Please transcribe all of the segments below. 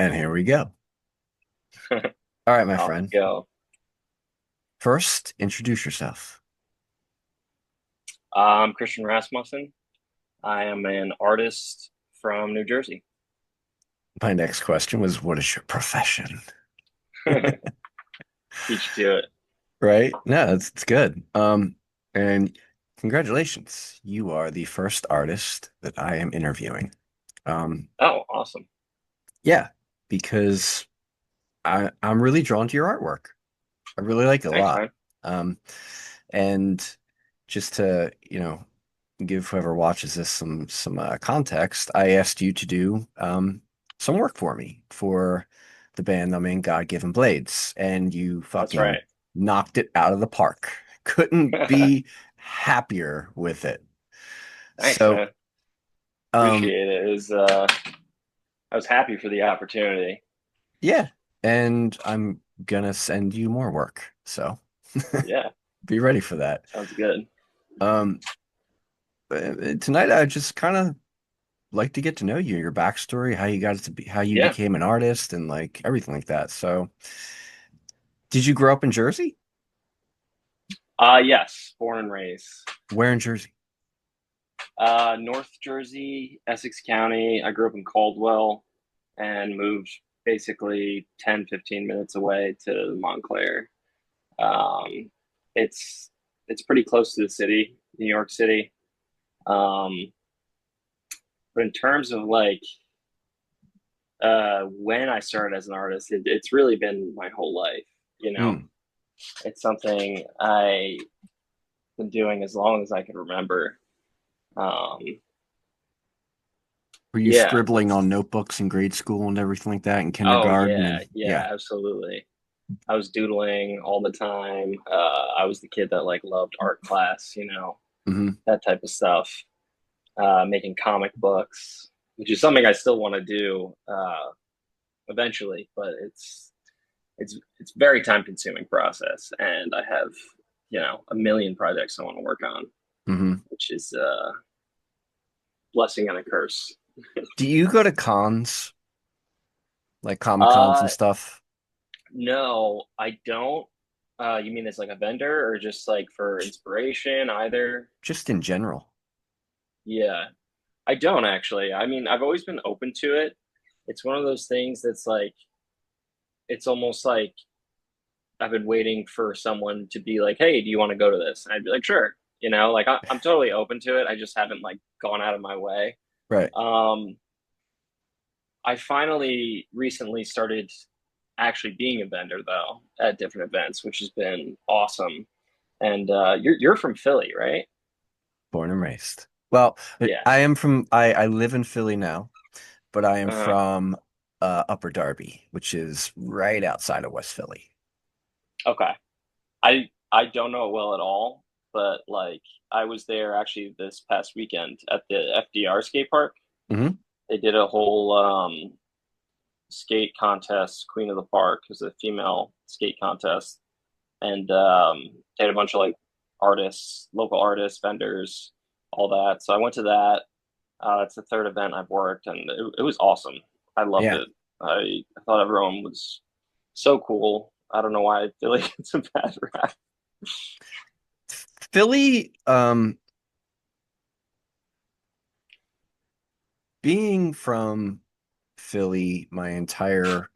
And here we go. All right, my Off friend. we go. First, introduce yourself. I'm Christian Rasmussen. I am an artist from New Jersey. My next question was, what is your profession? Beat you to it. Right? No, it's good. And congratulations. You are the first artist that I am interviewing. Um, Oh, awesome. yeah, because I'm really drawn to your artwork. I really like it a Thanks, lot. man. Um, and just to, give whoever watches this some context, I asked you to do some work for me for the band I'm in, God Given Blades, and you That's fucking right. knocked it out of the park. Couldn't be happier with it. Thanks, So, man. um, Appreciate it. I was happy for the opportunity. yeah, and I'm gonna send you more work. So Yeah, be ready for that. sounds good. Um, Tonight I just kind of like to get to know you, your backstory, how you got to be, how you Yeah. became an artist, and like everything like that. So, did you grow up in Jersey? Yes, born and raised. Where in Jersey? North Jersey, Essex County. I grew up in Caldwell and moved basically 10, 15 minutes away to Montclair. Um, it's it's pretty close to the city, New York City. Um, but in terms of when I started as an artist, it's really been my whole life. You know, Hmm. it's something I've been doing as long as I can remember. Um, Were you yeah. scribbling on notebooks in grade school and everything like that in Oh kindergarten? yeah, And yeah, yeah. absolutely. I was doodling all the time. I was the kid that like loved art class, Hmm. that type of stuff. Making comic books, which is something I still want to do eventually, but it's very time consuming process, and I have a million projects I want to work on, Hmm. which is a blessing and a curse. Do you go to cons, like Comic Cons and Uh, stuff, no, I don't. You mean as like a vendor or just like for inspiration, either? just in general? Yeah, I don't actually. I mean, I've always been open to it. It's one of those things that's like, it's almost like I've been waiting for someone to be like, "Hey, do you want to go to this?" And I'd be like, "Sure." Like I'm totally open to it. I just haven't like gone out of my way. Right. Um, I finally recently started actually being a vendor though at different events, which has been awesome. And you're from Philly, right? Born and raised. Well, Yeah. I live in Philly now, but I am Uh, from Upper Darby, which is right outside of West Philly. okay. I don't know it well at all, but like I was there actually this past weekend at the FDR skate park. Hmm. They did a whole skate contest. Queen of the Park was a female skate contest, and they had a bunch of like artists, local artists, vendors, all that. So I went to that. It's the third event I've worked, and it was awesome. I loved Yeah. it. I thought everyone was so cool. I don't know why I feel like it's a bad rap. Philly, being from Philly my entire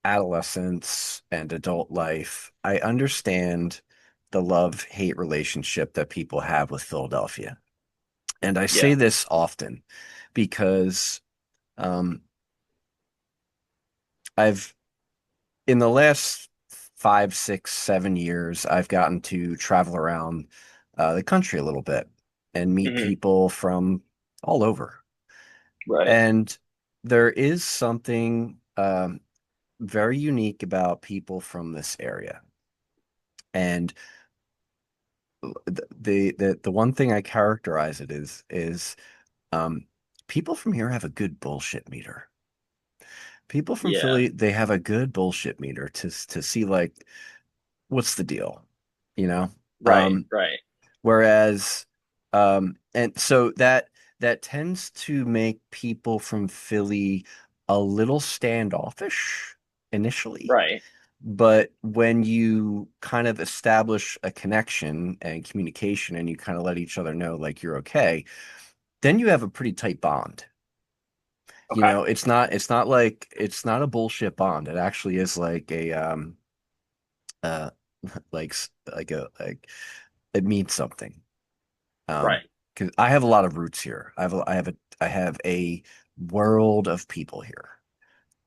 adolescence and adult life, I understand the love-hate relationship that people have with Philadelphia. And I say Yeah. this often because um, I've, in the last 5, 6, 7 years, I've gotten to travel around the country a little bit and meet Hmm. people from all over. Right. And there is something very unique about people from this area. And the one thing I characterize it is um, people from here have a good bullshit meter. People from Yeah. Philly, they have a good bullshit meter to see like what's the deal, you know? Right. Um, Right. Whereas and so that tends to make people from Philly a little standoffish initially, Right. but when you kind of establish a connection and communication and you kind of let each other know like you're okay, then you have a pretty tight bond. You Okay. know, it's not like it's not a bullshit bond. It actually is like a uh like it means something. Right. Because I have a lot of roots here. I have a world of people here.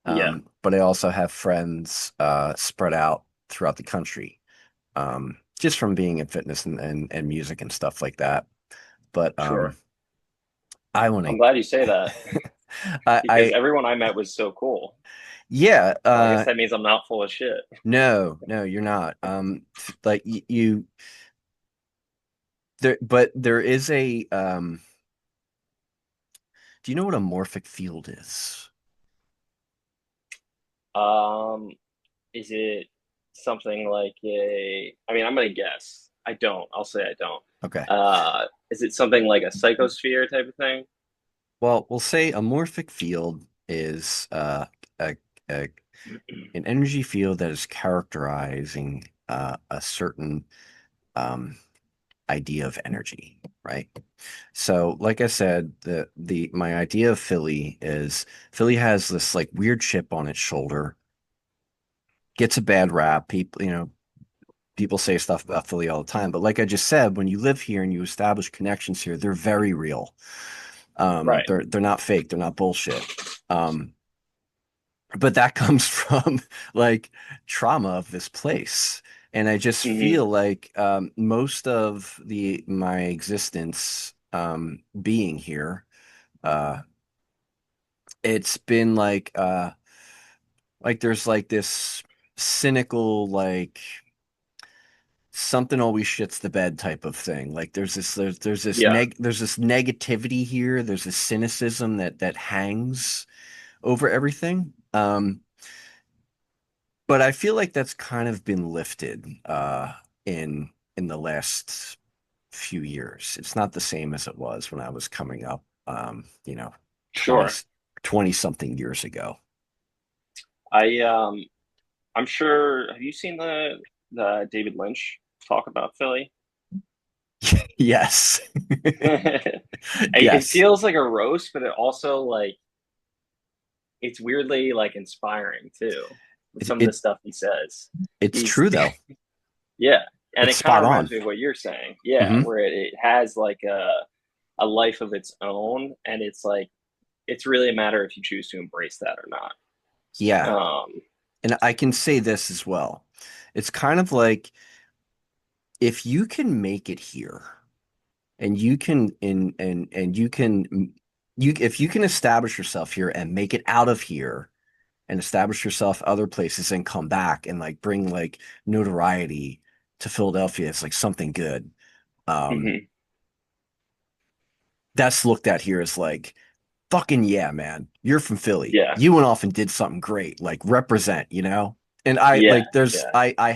Yeah. But I also have friends spread out throughout the country. Just from being in fitness and music and stuff like that. But Sure. I want I'm glad you say to that because I everyone I met was so cool. yeah, So I guess that means I'm not full of shit. no, you're not. Like you there, but there is a do you know what a morphic field is? Um, is it something like a, I mean, I'm gonna guess. I don't. I'll say I don't. Okay. Is it something like a psychosphere type of thing? Well, we'll say a morphic field is a, a an energy field that is characterizing a certain um, idea of energy, right? So, like I said, the my idea of Philly is Philly has this like weird chip on its shoulder, gets a bad rap. People say stuff about Philly all the time, but like I just said, when you live here and you establish connections here, they're very real. Right. They're not fake, they're not bullshit. Um, but that comes from like trauma of this place. And I just Hmm. feel like most of the my existence being here, uh, it's been like there's like this cynical like something always shits the bed type of thing. Like Yeah. there's this negativity here. There's this cynicism that hangs over everything. But I feel like that's kind of been lifted in the last few years. It's not the same as it was when I was coming up, 20, Sure. 20 something years ago. I I'm sure. Have you seen the David Lynch talk about Philly? Yes. It Yes. feels like a roast, but it also like it's weirdly like inspiring too with It, some of the it stuff he says. it's He's true though. yeah, and It's it kind of spot reminds on. me of what you're saying. Yeah, Hmm. where it has like a life of its own, and it's like it's really a matter if you choose to embrace that or not. Yeah. Um, And I can say this as well. It's kind of like if you can make it here and you can and you can you if you can establish yourself here and make it out of here and establish yourself other places and come back and like bring like notoriety to Philadelphia, it's like something good. Um, mhm. that's looked at here as like fucking yeah, man. You're from Philly. Yeah, You went off and did something great. Like represent, you know? And I yeah, like there's yeah. I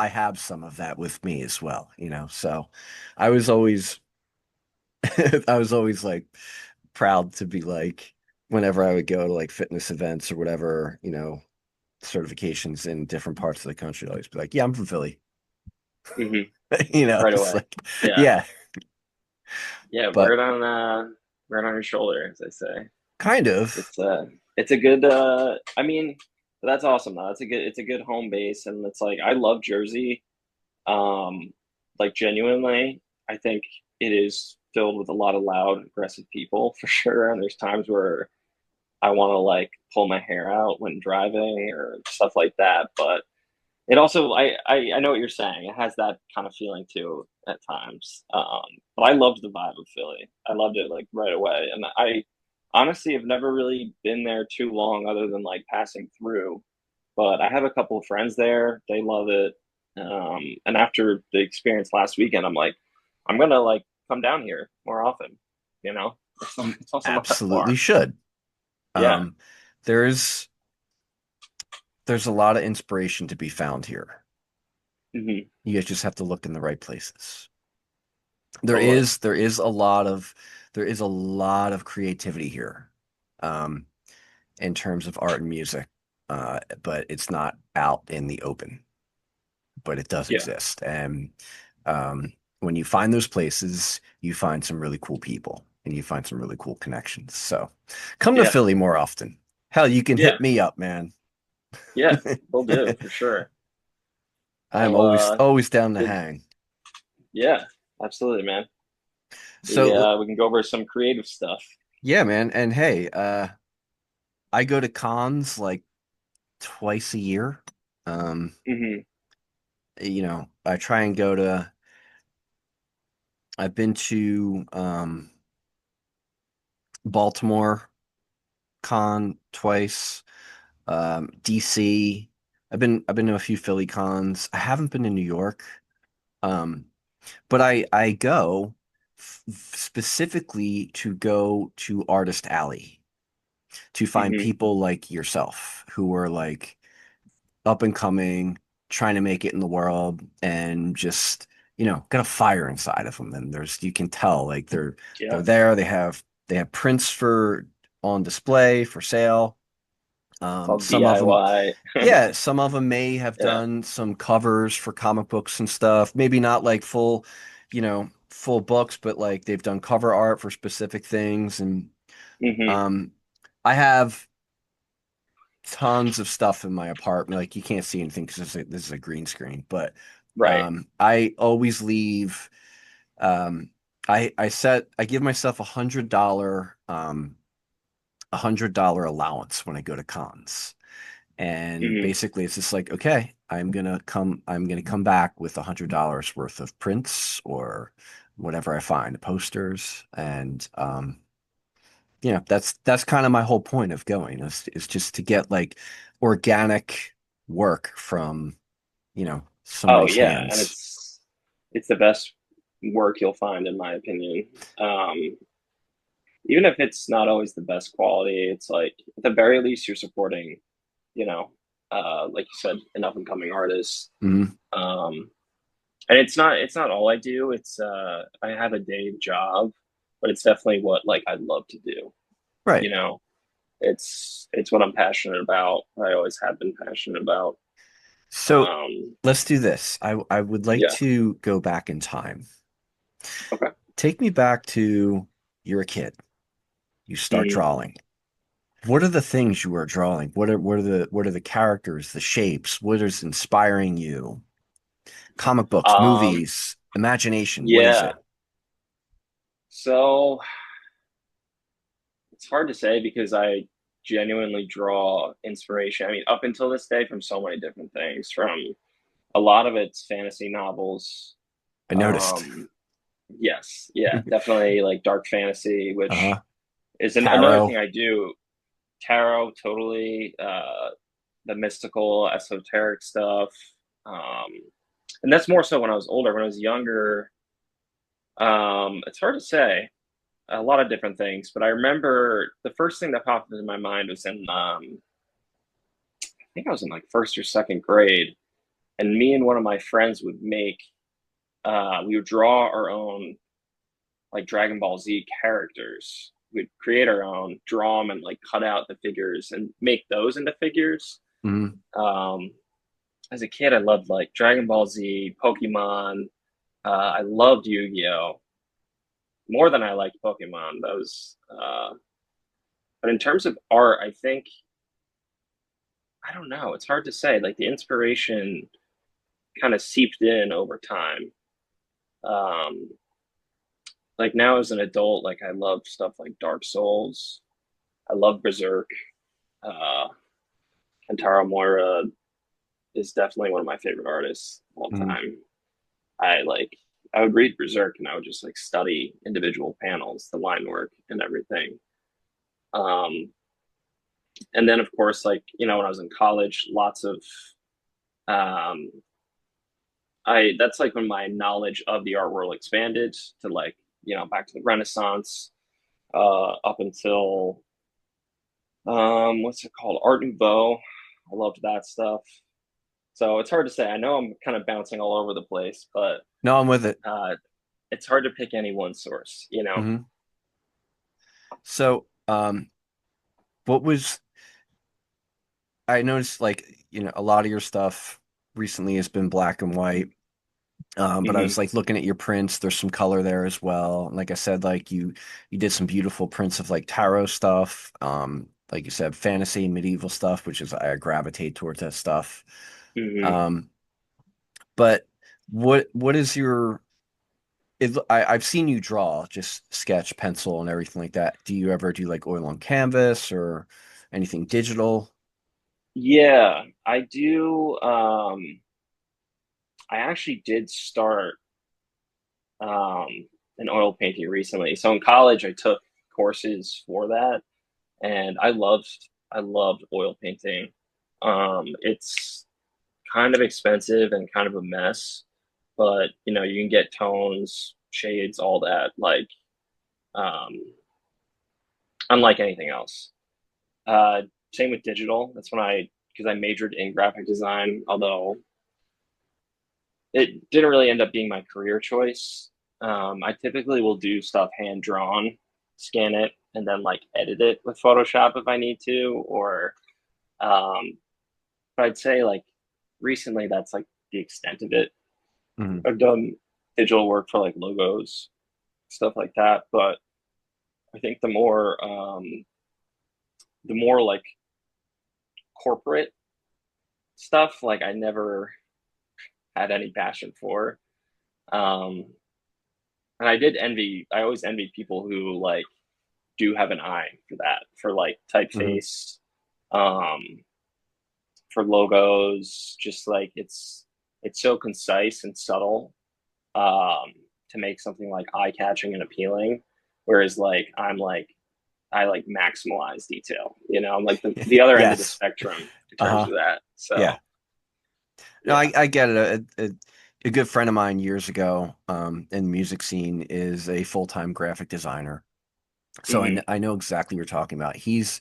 have some of that with me as well, you know. So I was always I was always like proud to be like whenever I would go to like fitness events or whatever, certifications in different parts of the country, I'd always be like, yeah, I'm from Philly. Hmm. Right It's away. like, Yeah, yeah, yeah. but Wear it on your shoulder, as they say. kind of. It's it's a good I mean that's awesome though. It's a good home base and it's like I love Jersey. Um like genuinely, I think it is filled with a lot of loud, aggressive people for sure. And there's times where I want to like pull my hair out when driving or stuff like that. But it also I know what you're saying. It has that kind of feeling too at times. But I loved the vibe of Philly. I loved it like right away. And I honestly have never really been there too long other than like passing through. But I have a couple of friends there. They love it. And after the experience last weekend, I'm like, I'm gonna like come down here more often. You know, You it's also not that absolutely far. should. Yeah. Um, there's there's a lot of inspiration to be found here. Hmm. You guys just have to look in the right places. There Totally. is there is a lot of creativity here. Um, in terms of art and music, but it's not out in the open, but it does Yeah. exist. And when you find those places, you find some really cool people and you find some really cool connections. So come to Yeah. Philly more often. Hell, you can Yeah. hit me up, man. Yeah. We'll do for sure. I'm I'll always down to we'll, hang. yeah, absolutely, man. So We can go over some creative stuff. yeah, man. And hey, I go to cons like twice a year. Um, Hmm. I try and go to, I've been to Baltimore con twice, DC. I've been to a few Philly cons. I haven't been to New York. Um, but I go specifically to go to Artist Alley to find Hmm. people like yourself who are like up and coming, trying to make it in the world, and just got a fire inside of them. And you can tell like they're Yeah. there. They have prints for on display for sale. It's all Some of them, DIY. yeah, some of them may have Yeah. done some covers for comic books and stuff. Maybe not like full books, but like they've done cover art for specific things. And Hmm. um, I have tons of stuff in my apartment. Like you can't see anything because this is a green screen, but Right. I always leave. Um, I give myself $100 allowance when I go to cons. And Hmm. basically it's just like, okay, I'm gonna come back with $100 worth of prints or whatever I find, posters. And that's kind of my whole point of going is just to get like organic work from, Oh somebody's yeah, and hands. it's the best work you'll find, in my opinion. Even if it's not always the best quality, it's like at the very least you're supporting, you know, like you said, an up and coming artist. Mhm. Um, and it's not all I do. It's I have a day job, but it's definitely what like I'd love to do. Right. You know, it's what I'm passionate about. I always have been passionate about. So Um, let's do this. I would like yeah. to go back in time. Okay. Take me back to you're a kid. You start Mhm. drawing. What are the things you are drawing? What are the characters, the shapes? What is inspiring you? Comic books, Um, movies, imagination. What is yeah. it? So it's hard to say because I genuinely draw inspiration. I mean, up until this day, from so many different things. From a lot of it's fantasy novels. I noticed. Um, yes, yeah, definitely like dark fantasy, which Uh-huh. is another thing Tarot. I do. Tarot, totally. The mystical, esoteric stuff. Um, and that's more so when I was older. When I was younger, it's hard to say. A lot of different things, but I remember the first thing that popped into my mind was in I think I was in like first or second grade, and me and one of my friends would make we would draw our own like Dragon Ball Z characters. We'd create our own, draw them, and like cut out the figures and make those into figures. Mhm. Um, as a kid, I loved like Dragon Ball Z, Pokemon. I loved Yu-Gi-Oh more than I liked Pokemon. But in terms of art, I think I don't know. It's hard to say. Like the inspiration kind of seeped in over time. Um, like now as an adult, like I love stuff like Dark Souls. I love Berserk. Uh, Kentaro Moira is definitely one of my favorite artists of all Mhm. time. I like I would read Berserk and I would just like study individual panels, the line work and everything. Um, and then of course, like when I was in college, lots of um, I that's like when my knowledge of the art world expanded to like back to the Renaissance, up until what's it called, Art Nouveau. I loved that stuff. So it's hard to say. I know I'm kind of bouncing all over the place, but No, I'm with it. uh, it's hard to pick any one source. Hmm. So, what was? I noticed like, a lot of your stuff recently has been black and white. But I was Hmm. like looking at your prints. There's some color there as well. And like I said, like you did some beautiful prints of like tarot stuff. Like you said, fantasy, medieval stuff, which is I gravitate towards that stuff. Hmm. Um, but what is your I've seen you draw, just sketch, pencil, and everything like that. Do you ever do like oil on canvas or anything digital? Yeah, I do. I actually did start um, an oil painting recently. So in college, I took courses for that, and I loved oil painting. It's kind of expensive and kind of a mess, but you can get tones, shades, all that, like um, unlike anything else. Uh, Same with digital. That's when because I majored in graphic design, although it didn't really end up being my career choice. I typically will do stuff hand drawn, scan it, and then like edit it with Photoshop if I need to, or um, but I'd say like recently that's like the extent of it. Hmm. I've done digital work for like logos, stuff like that, but I think the more like corporate stuff, like I never had any passion for. Um, and I always envy people who like do have an eye for that, for like Hmm. typeface, um, for logos. Just like it's so concise and subtle, um, to make something like eye catching and appealing. Whereas like I like maximize detail. I'm like the other end of the Yes. spectrum in terms Uh-huh. of that. So Yeah. No, yeah. I get it. A good friend of mine years ago, in the music scene is a full-time graphic designer. So Hmm. I know exactly what you're talking about. He's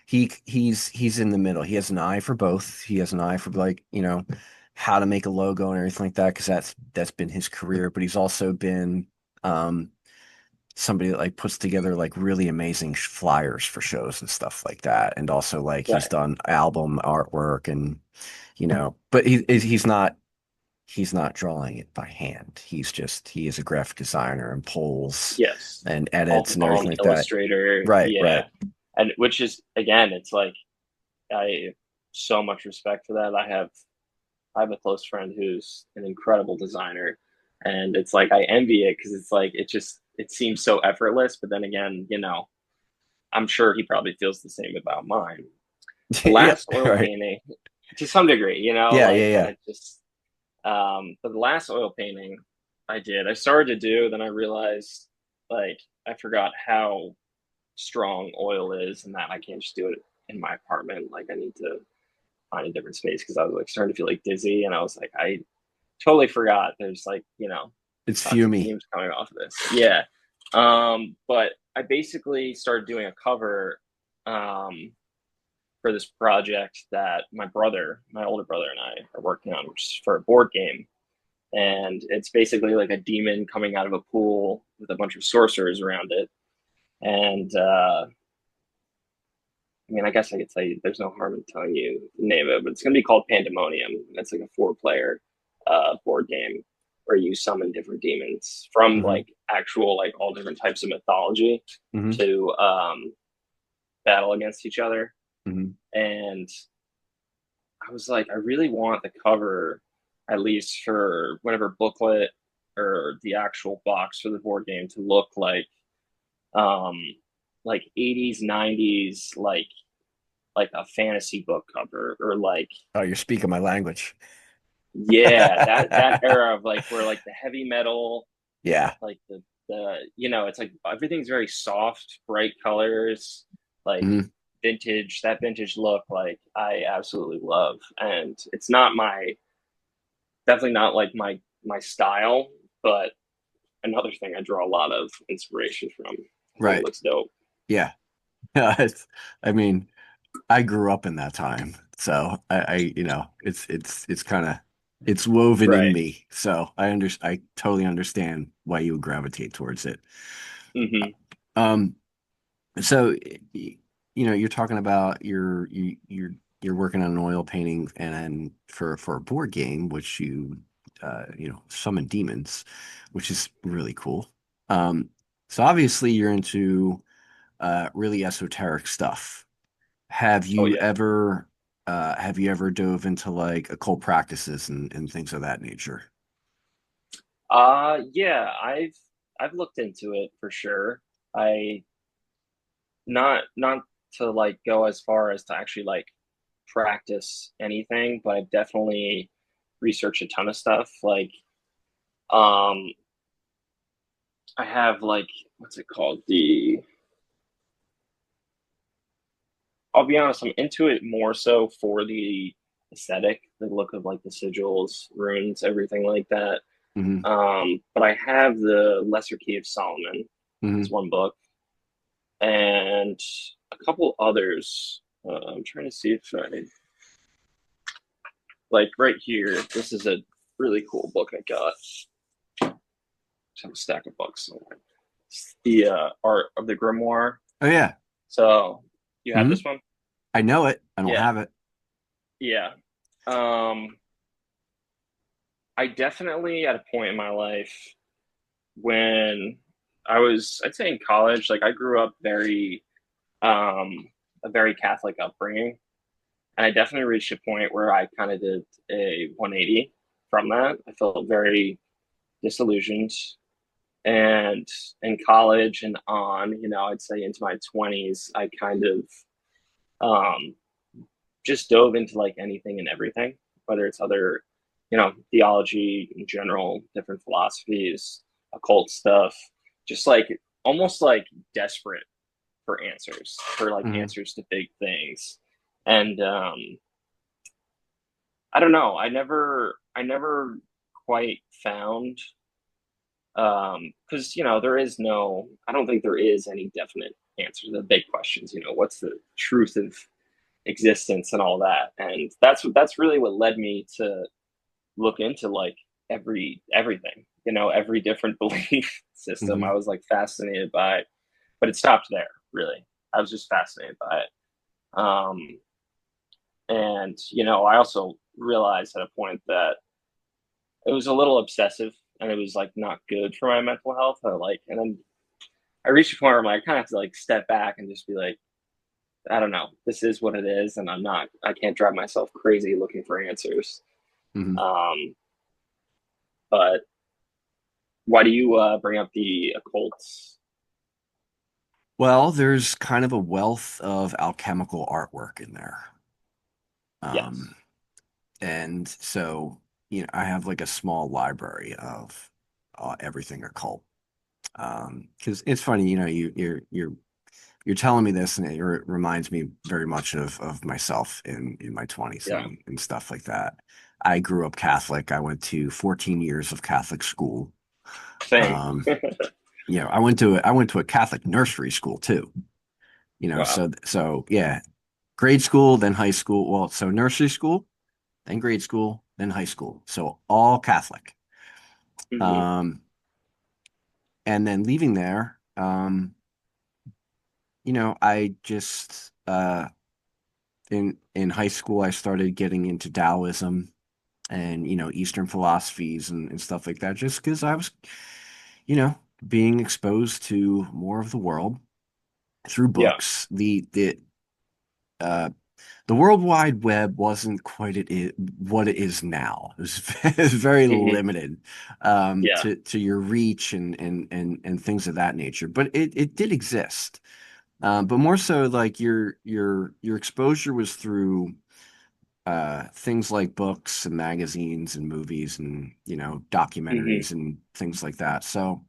in the middle. He has an eye for both. He has an eye for like, how to make a logo and everything like that, because that's been his career. But he's also been um somebody that like puts together like really amazing flyers for shows and stuff like that. And also like he's Right. done album artwork and but he's not drawing it by hand. He is a graphic designer and pulls Yes. and All edits and on everything like that. Illustrator. Right, Yeah. right. And which is again, it's like I so much respect for that. I have a close friend who's an incredible designer, and it's like I envy it because it's like it seems so effortless. But then again, I'm sure he probably feels the same about mine. The Yeah, last oil right. painting, to some degree, Yeah, like yeah, yeah. I just but the last oil painting I started to do, then I realized like I forgot how strong oil is and that I can't just do it in my apartment. Like I need to find a different space because I was like starting to feel like dizzy and I was like, I totally forgot there's like, It's toxic Fumey. fumes coming off of this. Yeah. But I basically started doing a cover um for this project that my older brother and I are working on, which is for a board game. And it's basically like a demon coming out of a pool with a bunch of sorcerers around it. And I mean, I guess I could tell you there's no harm in telling you the name of it, but it's going to be called Pandemonium. It's like a four-player board game where you summon different demons from Hmm. like actual like all different types of mythology Hmm. to battle against each other. Hmm. And I was like, I really want the cover, at least for whatever booklet or the actual box for the board game, to look um like 80s, 90s, like a fantasy book cover or like Oh, you're speaking my language. yeah, that era of like where like the heavy metal, Yeah. like the it's like everything's very soft, bright colors, like Hmm. that vintage look, like I absolutely love. And it's not my definitely not like my style, but another thing I draw a lot of inspiration from. I think it Right. looks dope. Yeah. I mean, I grew up in that time, so it's kind of it's woven in Right. me. So I totally understand why you would gravitate towards it. Mm-hmm. Um, so you're talking about your you're working on an oil painting, and then for a board game, which summon demons, which is really cool. Um, so obviously you're into really esoteric stuff. Have Oh you yeah. ever have you ever dove into like occult practices and things of that nature? Yeah, I've looked into it for sure. I not to like go as far as to actually like practice anything, but I've definitely researched a ton of stuff. Like, um, I have like what's it called? I'll be honest, I'm into it more so for the aesthetic, the look of like the sigils, runes, everything like that. Hmm. But I have the Lesser Key of Solomon. It's Hmm. one book, and a couple others. I'm trying to see if I like right here. This is a really cool book I got. Just have a stack of books. It's the Art of the Grimoire. Oh yeah. So you have Hmm. this one? I know it. I don't Yeah, have it. yeah. Um, I definitely at a point in my life when I'd say in college, like I grew up a very Catholic upbringing, and I definitely reached a point where I kind of did a 180 from that. I felt very disillusioned, and in college and on, I'd say into my 20s, I kind of um, just dove into like anything and everything, whether it's other, theology in general, different philosophies, occult stuff, just like almost like desperate for answers, for like Hmm. answers to big things. And I don't know, I never quite found because there is no, I don't think there is any definite answer to the big questions. What's the truth of existence and all that, and that's really what led me to look into like everything, every different belief system. I Hmm. was like fascinated by it, but it stopped there. Really, I was just fascinated by it. And I also realized at a point that it was a little obsessive, and it was like not good for my mental health. And then I reached a point where I'm like, I kind of have to like step back and just be like, I don't know, this is what it is, and I can't drive myself crazy looking for answers. Hmm. Um, but why do you bring up the occults? Well, there's kind of a wealth of alchemical artwork in there. Um, Yes. and so, I have like a small library of everything occult. Because it's funny, you're telling me this, and it reminds me very much of myself in my 20s Yeah. and stuff like that. I grew up Catholic. I went to 14 years of Catholic school. Same. Um, I went to a Catholic nursery school too. Wow. So yeah, grade school, then high school. Well, so nursery school, then grade school, then high school. So all Catholic. Hmm. Um, and then leaving there, I just in high school I started getting into Taoism and Eastern philosophies and stuff like that, just because I was, you know, being exposed to more of the world through Yeah. books. Uh the World Wide Web wasn't quite what it is now. It was, it was very Hmm. limited Yeah. to your reach and things of that nature. But it did exist. But more so like your exposure was through things like books and magazines and movies and Hmm. documentaries and things like that. So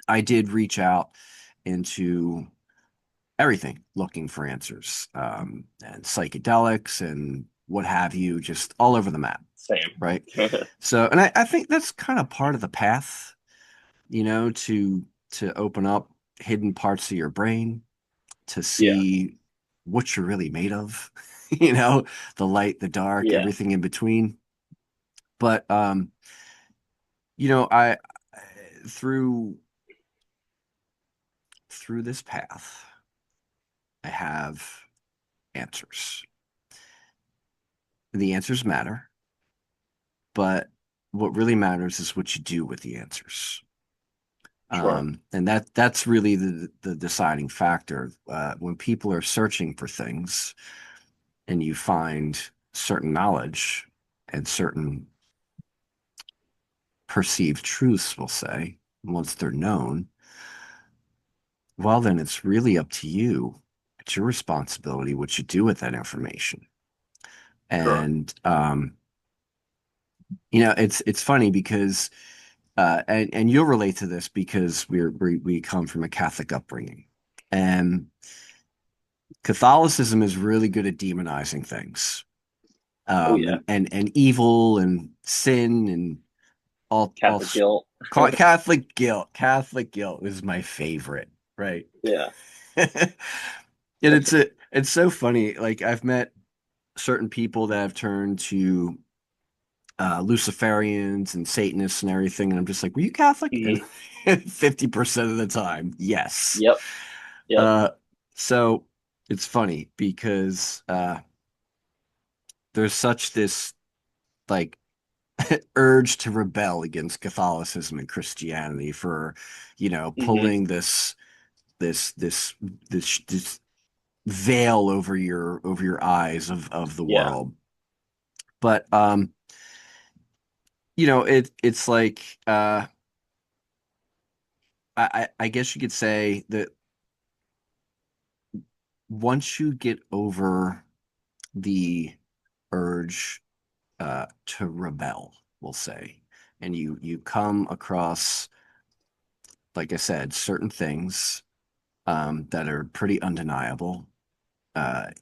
I did reach out into everything looking for answers, and psychedelics and what have you, just all over the map, Same. right? So, and I think that's kind of part of the path, to open up hidden parts of your brain to Yeah. see what you're really made of, the light, the dark, Yeah. everything in between. But I through through this path, I have answers. the answers matter, but what really matters is what you do with the answers. Sure. And that's really the deciding factor. When people are searching for things and you find certain knowledge and certain perceived truths, we'll say, once they're known, well, then it's really up to you. It's your responsibility what you do with that information. Sure. And it's funny because and you'll relate to this because we come from a Catholic upbringing. And Catholicism is really good at demonizing things. Oh yeah. And evil and sin and all Catholic guilt. Catholic guilt. Catholic guilt is my favorite, right? Yeah. And it's so funny. Like I've met certain people that have turned to Luciferians and Satanists and everything, and I'm just like, were you Catholic? And Hmm. 50% of the time, yes. Yep. Yep. Uh, so it's funny because there's such this like urge to rebel against Catholicism and Christianity for, Hmm. pulling this this this veil over your eyes of the Yeah. world. But it's like I guess you could say that once you get over the urge to rebel, we'll say, and you come across, like I said, certain things that are pretty undeniable,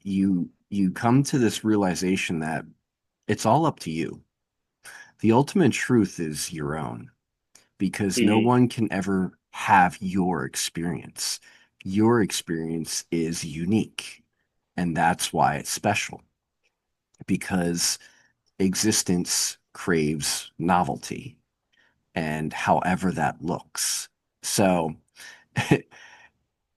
you come to this realization that it's all up to you. The ultimate truth is your own, because no Hmm. one can ever have your experience. Your experience is unique, and that's why it's special, because existence craves novelty, and however that looks. So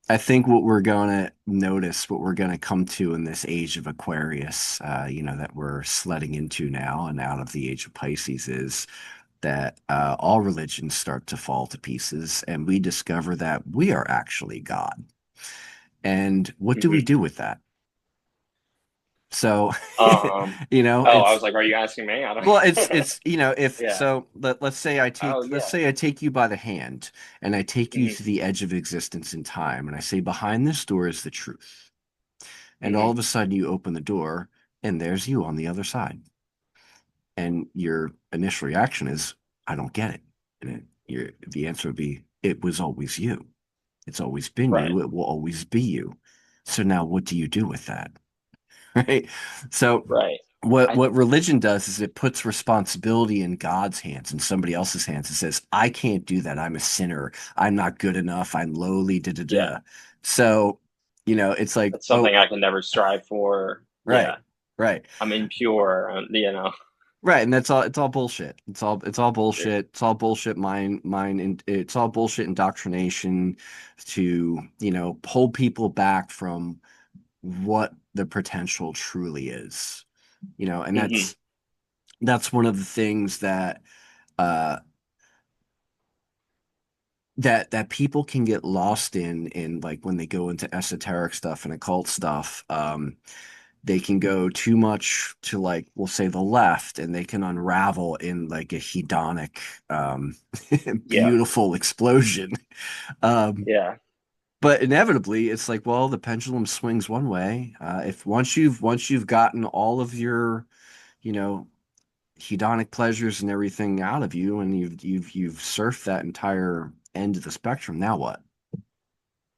I think what we're going to notice, what we're going to come to in this age of Aquarius, that we're sledding into now and out of the age of Pisces, is that all religions start to fall to pieces, and we discover that we are actually God. And what do we Hmm. do with that? So, Um. Oh, I it's was like, are you asking me? I well, don't. if Yeah. so, Oh let's yeah. say I take you by the hand and I take you Hmm. to the edge of existence in time, and I say, behind this door is the truth. And all Hmm. of a sudden, you open the door, and there's you on the other side. And your initial reaction is, I don't get it. The answer would be, it was always you. It's always been Right. you. It will always be you. So now what do you do with that? Right? So Right. what I. what religion does is it puts responsibility in God's hands and somebody else's hands. It says, I can't do that. I'm a sinner. I'm not good enough. I'm lowly, da da Yeah. da. So, it's like, That's oh, something I can never strive for. right, Yeah. right. I'm impure. Right, and that's all. It's all bullshit. It's all bullshit. It's all bullshit. And it's all bullshit indoctrination to pull people back from what the potential truly is. And Hmm. that's one of the things that uh that people can get lost in like when they go into esoteric stuff and occult stuff. They can go too much to, like, we'll say, the left, and they can unravel in like a hedonic um Yeah. beautiful explosion. um Yeah. but inevitably it's like, well, the pendulum swings one way. If once you've gotten all of your you know hedonic pleasures and everything out of you, and you've surfed that entire end of the spectrum, now what?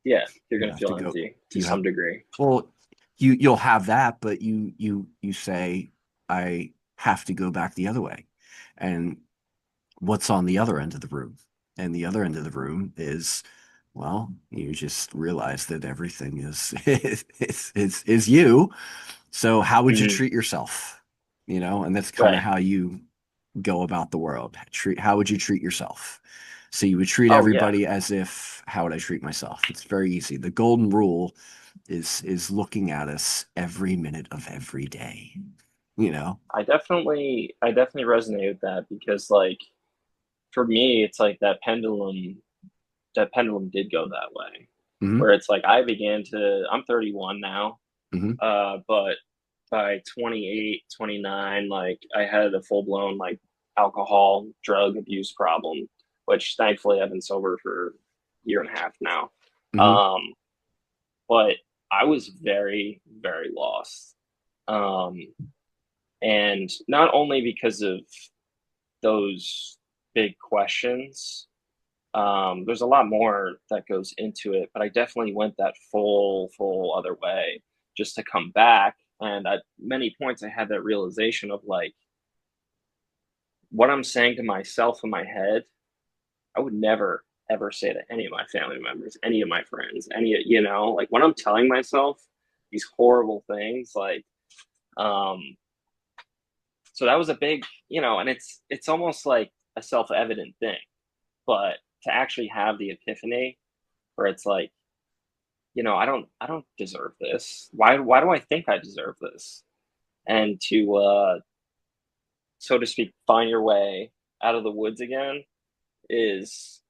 Yeah. You're You gonna have to feel go. empty to You have some degree. Well, you'll have that, but you say, I have to go back the other way. And what's on the other end of the room? And the other end of the room is, well, you just realize that everything is is you. So how would you Hmm. treat yourself? And that's kind of Right. how you go about the world. How would you treat yourself? So you would treat Oh yeah. everybody as if, how would I treat myself? It's very easy. The golden rule is looking at us every minute of every day. you know? I definitely resonate with that because like for me, it's like that pendulum did go that way, Hmm. where it's like I'm 31 now, Hmm. but by 28, 29, like I had a full blown like alcohol drug abuse problem, which thankfully I've been sober for a year and a half now. Hmm. Um, but I was very, very lost. Um, and not only because of those big questions, there's a lot more that goes into it, but I definitely went that full other way just to come back. And at many points, I had that realization of like what I'm saying to myself in my head, I would never ever say to any of my family members, any of my friends, like when I'm telling myself these horrible things, like, um, so that was a big, and it's almost like a self-evident thing, but to actually have the epiphany where it's like, I don't deserve this. Why do I think I deserve this? And to so to speak, find your way out of the woods again is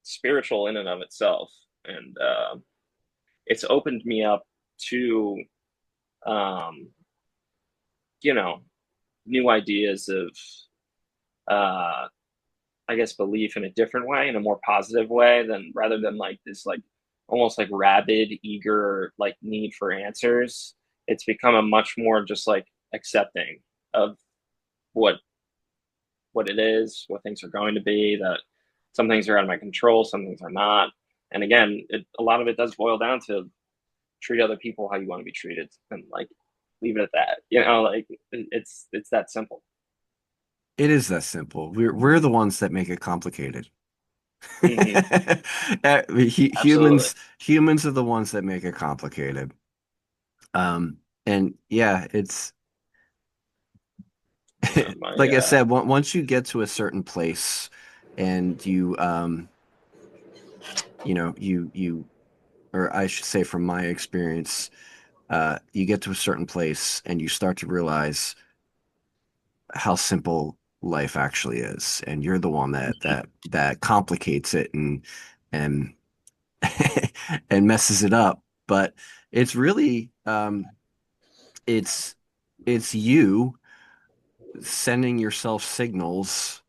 spiritual in and of itself. And it's opened me up to um, you know, new ideas of uh I guess belief in a different way, in a more positive way than rather than like this like almost like rabid, eager like need for answers. It's become a much more just like accepting of what what it is, what things are going to be, that some things are out of my control, some things are not. And again, a lot of it does boil down to treat other people how you want to be treated and like leave it at that. Like it's that simple. It is that simple. We're the ones that make it complicated. Hmm. Absolutely. Humans are the ones that make it complicated. And yeah, it's Yeah, my like I said, once you get to a certain place and you or I should say from my experience, you get to a certain place and you start to realize how simple life actually is, and you're the one that complicates it and and messes it up. But it's really it's it's you sending yourself signals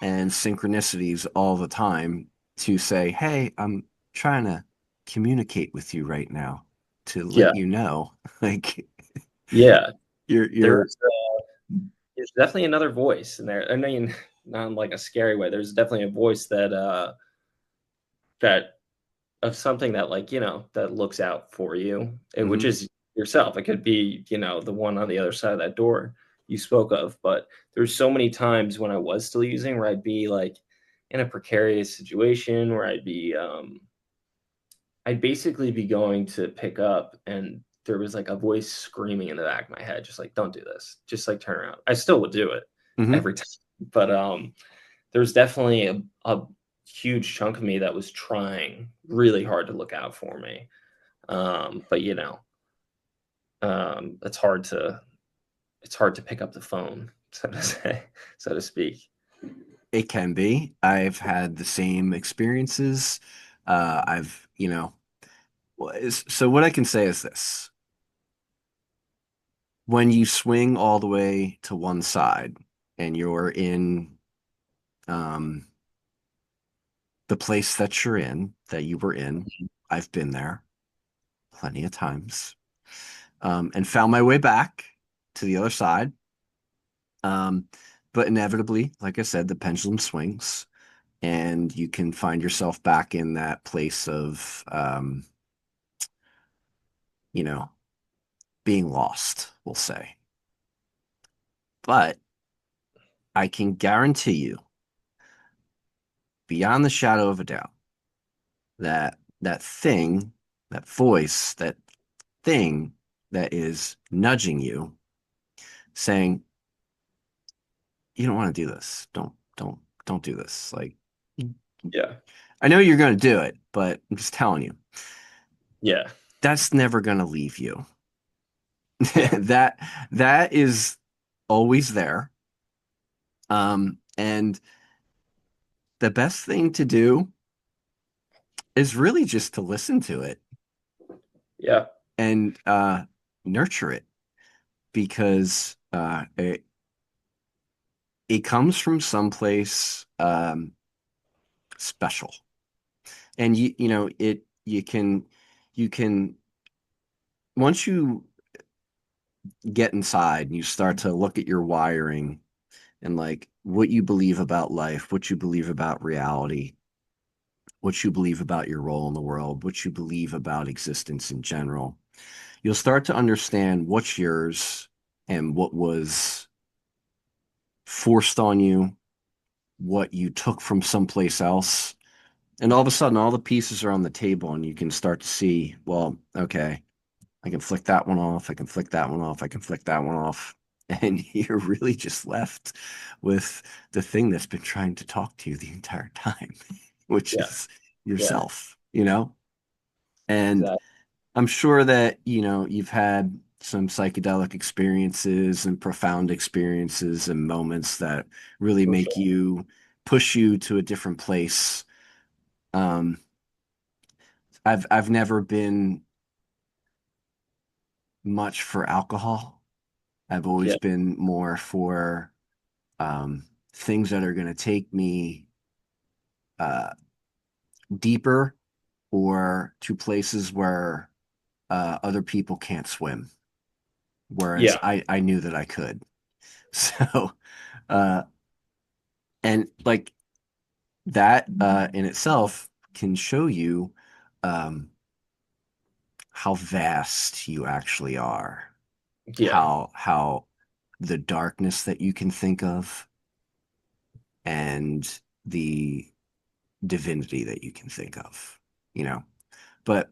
and synchronicities all the time to say, "Hey, I'm trying to communicate with you right now to yeah, let you know." Like yeah. you're There's there's definitely another voice in there. I mean, not in like a scary way. There's definitely a voice that of something that like that looks out for you, which Mhm. is yourself. It could be the one on the other side of that door you spoke of. But there's so many times when I was still using where I'd be like in a precarious situation where I'd basically be going to pick up and there was like a voice screaming in the back of my head, just like, don't do this. Just like turn around. I still would do it Mhm. every time. But there's definitely a huge chunk of me that was trying really hard to look out for me. But it's hard to pick up the phone, so to say, so to speak. It can be. I've had the same experiences. I've, so what I can say is this. When you swing all the way to one side and you're in um, the place that you're in, that you were in, I've been there plenty of times, and found my way back to the other side. Um, but inevitably, like I said, the pendulum swings and you can find yourself back in that place of, you know, being lost, we'll say. But I can guarantee you, beyond the shadow of a doubt, that that thing, that voice, that thing that is nudging you, saying, "You don't want to do this. Don't do this." Like, Yeah, I know you're going to do it, but I'm just telling you, yeah, that's never going to leave you. yeah, That that is. always there. And the best thing to do is really just to listen to it Yeah. and nurture it because it comes from someplace special. And you know it you can once you get inside and you start to look at your wiring and like what you believe about life, what you believe about reality, what you believe about your role in the world, what you believe about existence in general, you'll start to understand what's yours and what was forced on you, what you took from someplace else. And all of a sudden, all the pieces are on the table, and you can start to see, well, okay, I can flick that one off. I can flick that one off. I can flick that one off. And you're really just left with the thing that's been trying to talk to you the entire time, which Yeah. is Yeah. yourself, you know? And Exactly. I'm sure that, you know, you've had some psychedelic experiences and profound experiences and moments that really For make sure. you push you to a different place. Um, I've never been much for alcohol. I've always Yeah. been more for things that are going to take me uh, deeper or to places where other people can't swim, whereas Yeah. I knew that I could. So, uh, and like that in itself can show you um, how vast you actually are, Yeah. how the darkness that you can think of and the divinity that you can think of, you know. But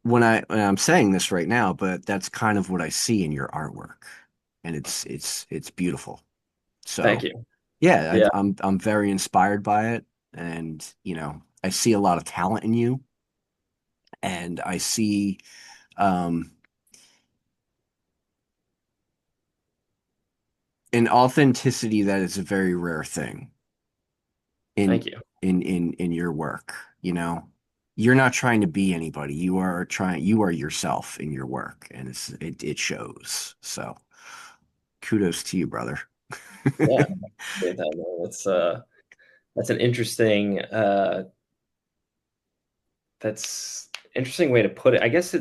when I'm saying this right now, but that's kind of what I see in your artwork, and it's beautiful. Thank So you. yeah, Yeah. I'm very inspired by it, and you know, I see a lot of talent in you, and I see um, an authenticity that is a very rare thing in Thank you. in your work. You know, you're not trying to be anybody. You are yourself in your work, and it shows. So kudos to you, brother. Yeah. Appreciate that, man. That's an interesting that's interesting way to put it. I guess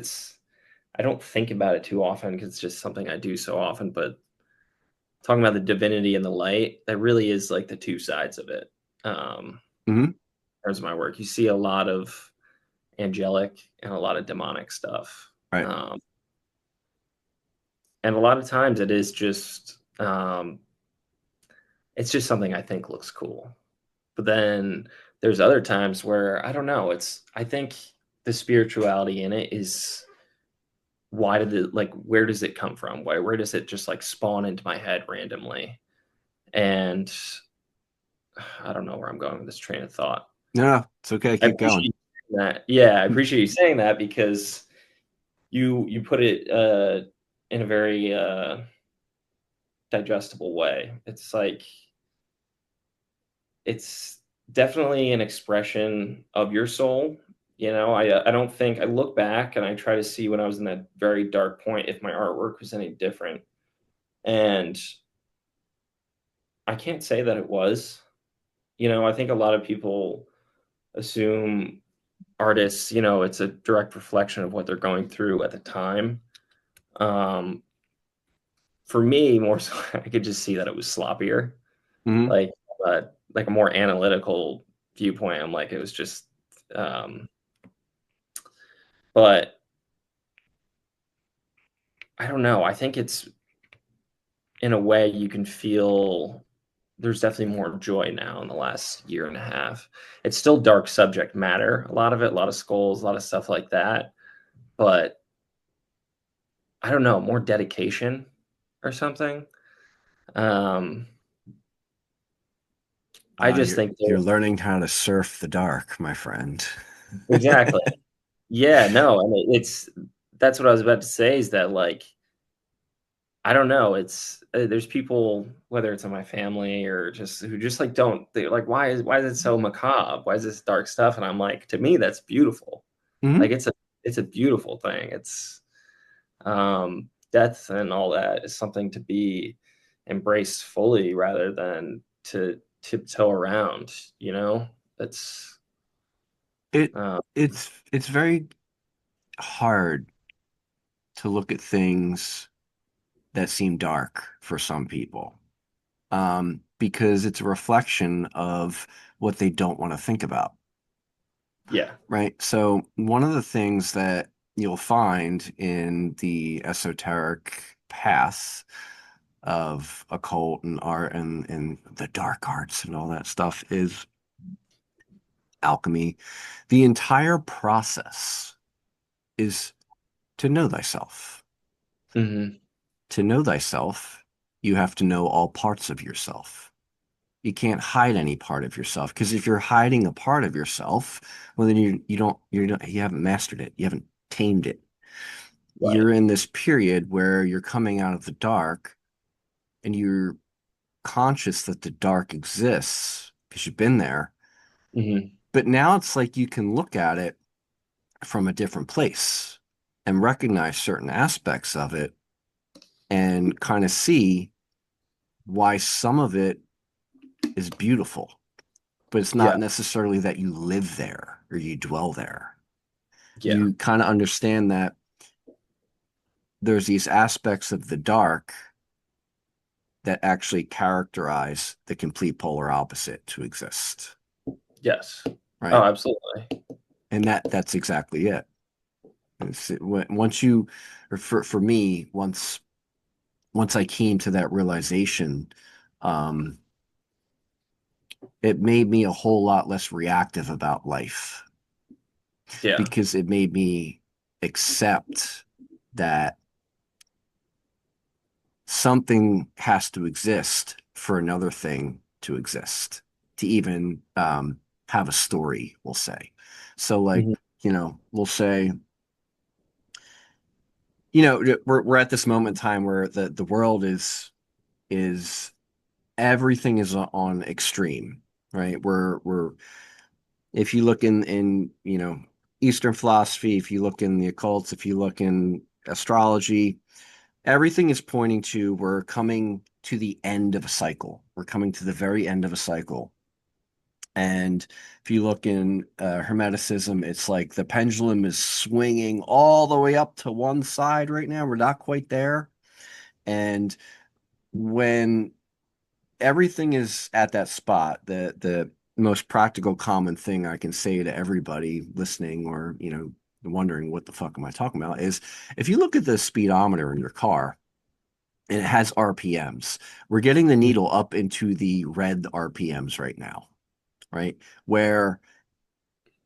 I don't think about it too often because it's just something I do so often, but talking about the divinity and the light, that really is like the two sides of it. Hmm. In terms of my work, you see a lot of angelic and a lot of demonic stuff. Right. Um, and a lot of times it's just something I think looks cool. But then there's other times where I don't know, I think the spirituality in it is why did it like where does it come from? Where does it just like spawn into my head randomly? And I don't know where I'm going with this train of thought. No, no, it's okay. I Keep going. appreciate that. Yeah, I appreciate you saying that because you put it in a very digestible way. It's like it's definitely an expression of your soul. You know, I don't think I look back and I try to see when I was in that very dark point if my artwork was any different. And I can't say that it was. You know, I think a lot of people assume artists, you know, it's a direct reflection of what they're going through at the time. Um, for me, more so, I could just see that it was sloppier, Hmm. like like a more analytical viewpoint. I'm like, it was just, um, but I don't know. I think it's in a way you can feel there's definitely more joy now in the last year and a half. It's still dark subject matter, a lot of it, a lot of skulls, a lot of stuff like that. But I don't know, more dedication or something. Um, I just think You're there learning how to surf the dark, my friend. exactly. Yeah, no, and it's that's what I was about to say is that like I don't know. It's there's people, whether it's in my family or just who just like don't they like why is it so macabre? Why is this dark stuff? And I'm like, to me, that's beautiful. Like Hmm. it's a beautiful thing. It's death and all that is something to be embraced fully rather than to tiptoe around, you know? It's It um it's very hard to look at things that seem dark for some people, because it's a reflection of what they don't want to think about, yeah. right? So one of the things that you'll find in the esoteric path of occult and art and the dark arts and all that stuff is alchemy. The entire process is to know thyself. Hmm. To know thyself, you have to know all parts of yourself. You can't hide any part of yourself, because if you're hiding a part of yourself, well then you haven't mastered it. You haven't tamed it. Right. You're in this period where you're coming out of the dark and you're conscious that the dark exists because you've been there. Hmm. But now it's like you can look at it from a different place and recognize certain aspects of it and kind of see why some of it is beautiful, but it's not Yeah. necessarily that you live there or you dwell there. Yeah. You kind of understand that there's these aspects of the dark that actually characterize the complete polar opposite to exist, Yes. Oh, right? absolutely. And that's exactly it. Once you, or for me, once I came to that realization, um, it made me a whole lot less reactive about life, Yeah. because it made me accept that something has to exist for another thing to exist, to even have a story, we'll say. So, like, Hmm. we'll say, we're at this moment in time where the world is everything is on extreme, right? We're if you look in Eastern philosophy, if you look in the occults, if you look in astrology, everything is pointing to we're coming to the end of a cycle. We're coming to the very end of a cycle. And if you look in Hermeticism, it's like the pendulum is swinging all the way up to one side right now. We're not quite there. And when everything is at that spot, the most practical common thing I can say to everybody listening, or wondering what the fuck am I talking about, is if you look at the speedometer in your car and it has RPMs, we're getting the needle up into the red RPMs right now, right? Where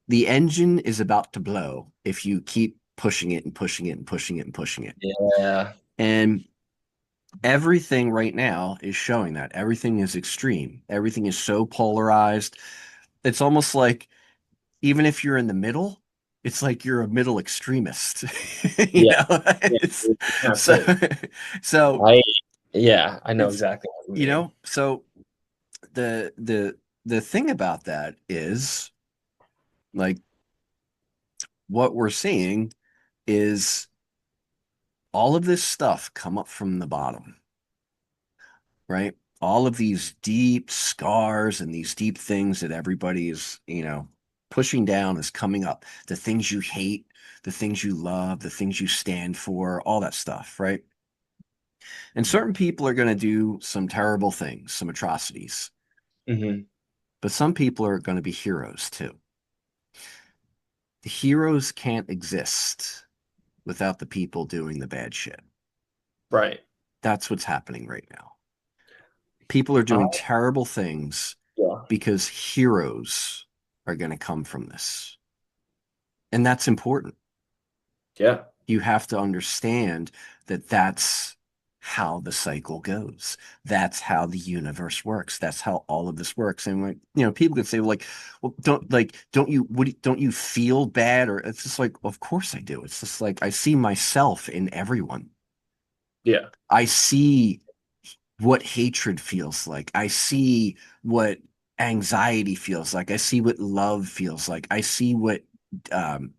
the engine is about to blow if you keep pushing it and pushing it and pushing it and pushing it. Yeah. And everything right now is showing that everything is extreme. Everything is so polarized. It's almost like, even if you're in the middle, it's like you're a middle extremist. you Yeah. know, Yeah. it's It's kind of so crazy. so I Yeah, I know it's exactly what you mean. so the thing about that is, like, what we're seeing is all of this stuff come up from the bottom, right? All of these deep scars and these deep things that everybody is, pushing down, is coming up. The things you hate, the things you love, the things you stand for, all that stuff, right? And certain people are going to do some terrible things, some atrocities, Hmm. but some people are going to be heroes too. The heroes can't exist without the people doing the bad shit. Right. That's what's happening right now. People are Uh, doing terrible things yeah. because heroes are going to come from this. And that's important. Yeah. You have to understand that that's how the cycle goes. That's how the universe works. That's how all of this works. And like, people could say, well, don't you feel bad? Or it's just like, of course I do. It's just like I see myself in everyone. Yeah. I see what hatred feels like. I see what anxiety feels like. I see what love feels like. I see what um,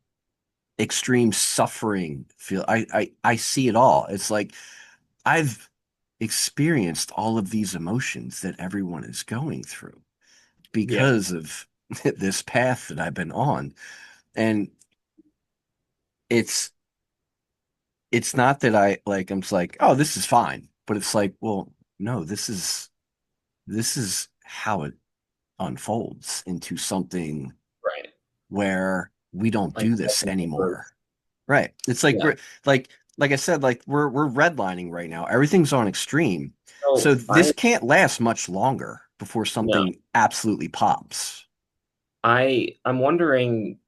extreme suffering feel. I see it all. It's like I've experienced all of these emotions that everyone is going through Yeah. because of this path that I've been on. And it's it's not that I'm just like, oh, this is fine. But it's like, well, no, this is how it unfolds into something Right. where we don't Like do this over. anymore. Right. It's like Yeah. like like I said, like we're redlining right now. Everything's on extreme. So So this can't last much longer before no, something absolutely pops. I'm wondering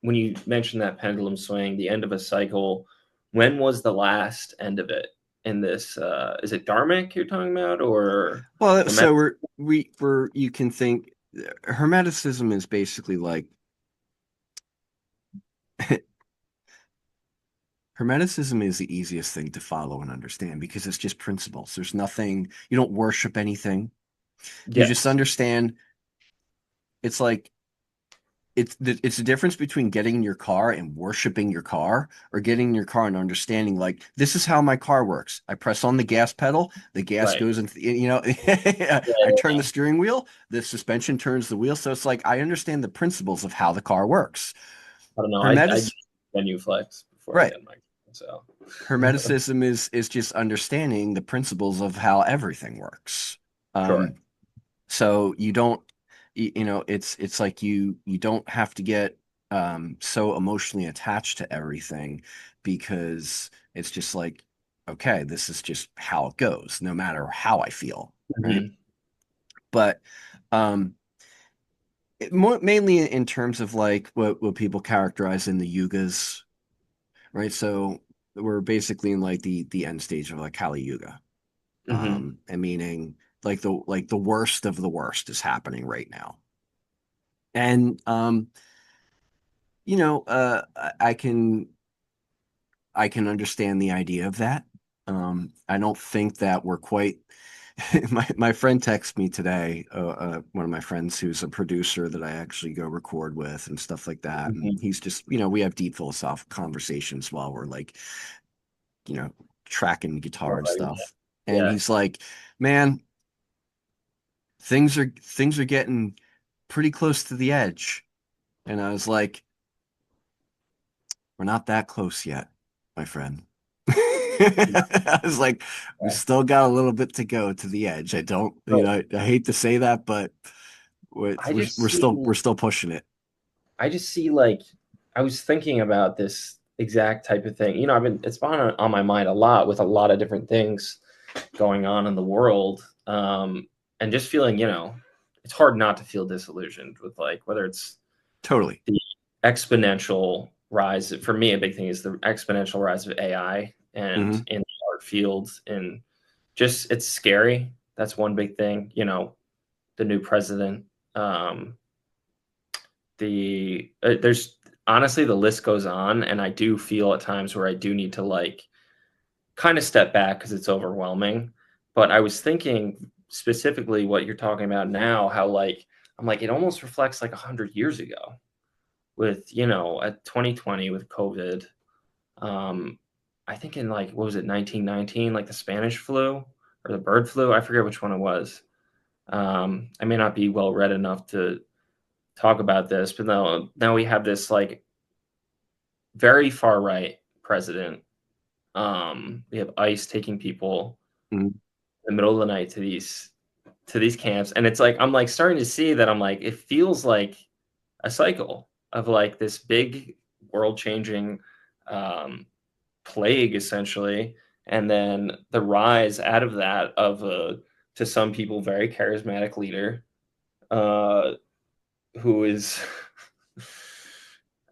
when you mentioned that pendulum swing, the end of a cycle, when was the last end of it in this? Is it dharmic you're talking about, or Well, hermetic? so we're you can think Hermeticism is basically like Hermeticism is the easiest thing to follow and understand because it's just principles. There's nothing, you don't worship anything. You just Yes. understand it's like it's the difference between getting in your car and worshiping your car or getting in your car and understanding like this is how my car works. I press on the gas pedal, the gas Right. goes into Yeah, I yeah, turn yeah. the steering wheel, the suspension turns the wheel. So it's like I understand the principles of how the car works. I don't know. I Hermetic do genuflex before I right. get in my so. Hermeticism is just understanding the principles of how everything works. Sure. Um, so you don't, it's like you don't have to get so emotionally attached to everything because it's just like, okay, this is just how it goes, no matter how I feel, right? Mhm. But um, mainly in terms of like what people characterize in the yugas, right? So we're basically in like the end stage of like Kali Yuga. Mhm. And meaning like the worst of the worst is happening right now. And I can understand the idea of that. I don't think that we're quite my friend texted me today, one of my friends who's a producer that I actually go record with and stuff like that. And Mhm. he's just, we have deep philosophical conversations while we're like, you know, tracking guitar and Alrighty. stuff. And Yeah. he's like, man, things are getting pretty close to the edge. And I was like, we're not that close yet, my friend. Yeah. I was like, we Yeah. still got a little bit to go to the edge. I don't, So I hate to say that, but we're I we're, just we're still see we're still pushing it. I just see like I was thinking about this exact type of thing. I've been it's been on my mind a lot with a lot of different things going on in the world. And just feeling, it's hard not to feel disillusioned with like whether it's Totally. the exponential rise. For me, a big thing is the exponential rise of AI and Hmm. in the art fields, and just it's scary. That's one big thing. The new president. There's honestly the list goes on, and I do feel at times where I do need to like kind of step back because it's overwhelming. But I was thinking specifically what you're talking about now, how like I'm like it almost reflects like 100 years ago with at 2020 with COVID. Um, I think in like what was it 1919, like the Spanish flu or the bird flu. I forget which one it was. I may not be well read enough to talk about this, but now we have this like very far right president. We have ICE taking people Hmm. in the middle of the night to these camps, and it's like I'm like starting to see that I'm like it feels like a cycle of like this big world changing um, plague essentially, and then the rise out of that of a to some people very charismatic leader uh, who is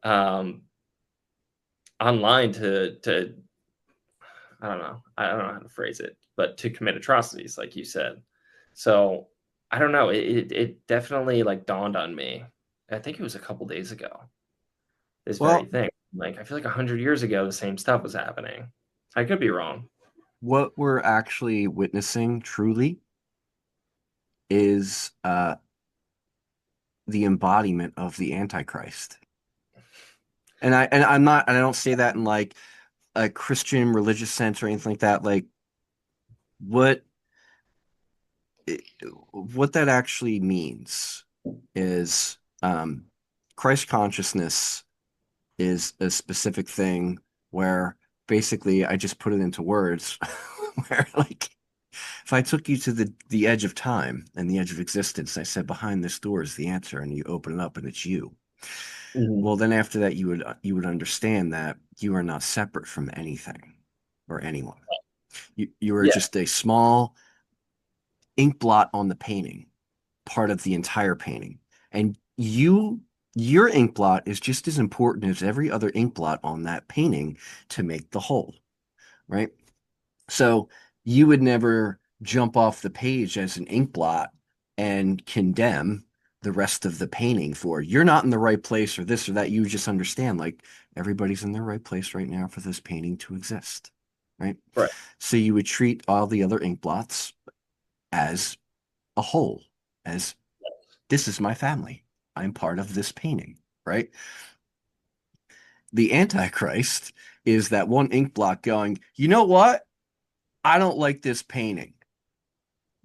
um, online to I don't know how to phrase it, but to commit atrocities, like you said. So I don't know. It definitely like dawned on me. I think it was a couple days ago. This very Well, thing. Like I feel like 100 years ago, the same stuff was happening. I could be wrong. what we're actually witnessing truly is the embodiment of the Antichrist. And I don't say that in like a Christian religious sense or anything like that. Like what what that actually means is Christ consciousness is a specific thing where basically I just put it into words where like if I took you to the edge of time and the edge of existence, I said behind this door is the answer, and you open it up and it's you. Hmm. Well, then after that you would understand that you are not separate from anything or anyone. You are Yeah, just a small ink blot on the painting, part of the entire painting. And your ink blot is just as important as every other ink blot on that painting to make the whole, right? So you would never jump off the page as an ink blot and condemn the rest of the painting for you're not in the right place or this or that. You just understand like everybody's in their right place right now for this painting to exist, right? right. So you would treat all the other ink blots as a whole, as this is my family. I'm part of this painting, right? The Antichrist is that one ink blot going, you know what? I don't like this painting.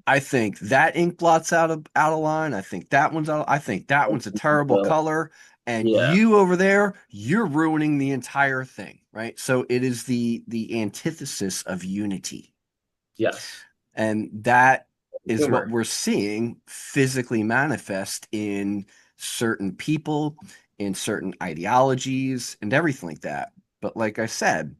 I think that ink blot's out of line. I think that one's out. I think that one's a terrible So, color. And yeah. you over there, you're ruining the entire thing, right? So it is the antithesis of unity. Yes. And that is what Humor. we're seeing physically manifest in certain people, in certain ideologies, and everything like that. But like I said,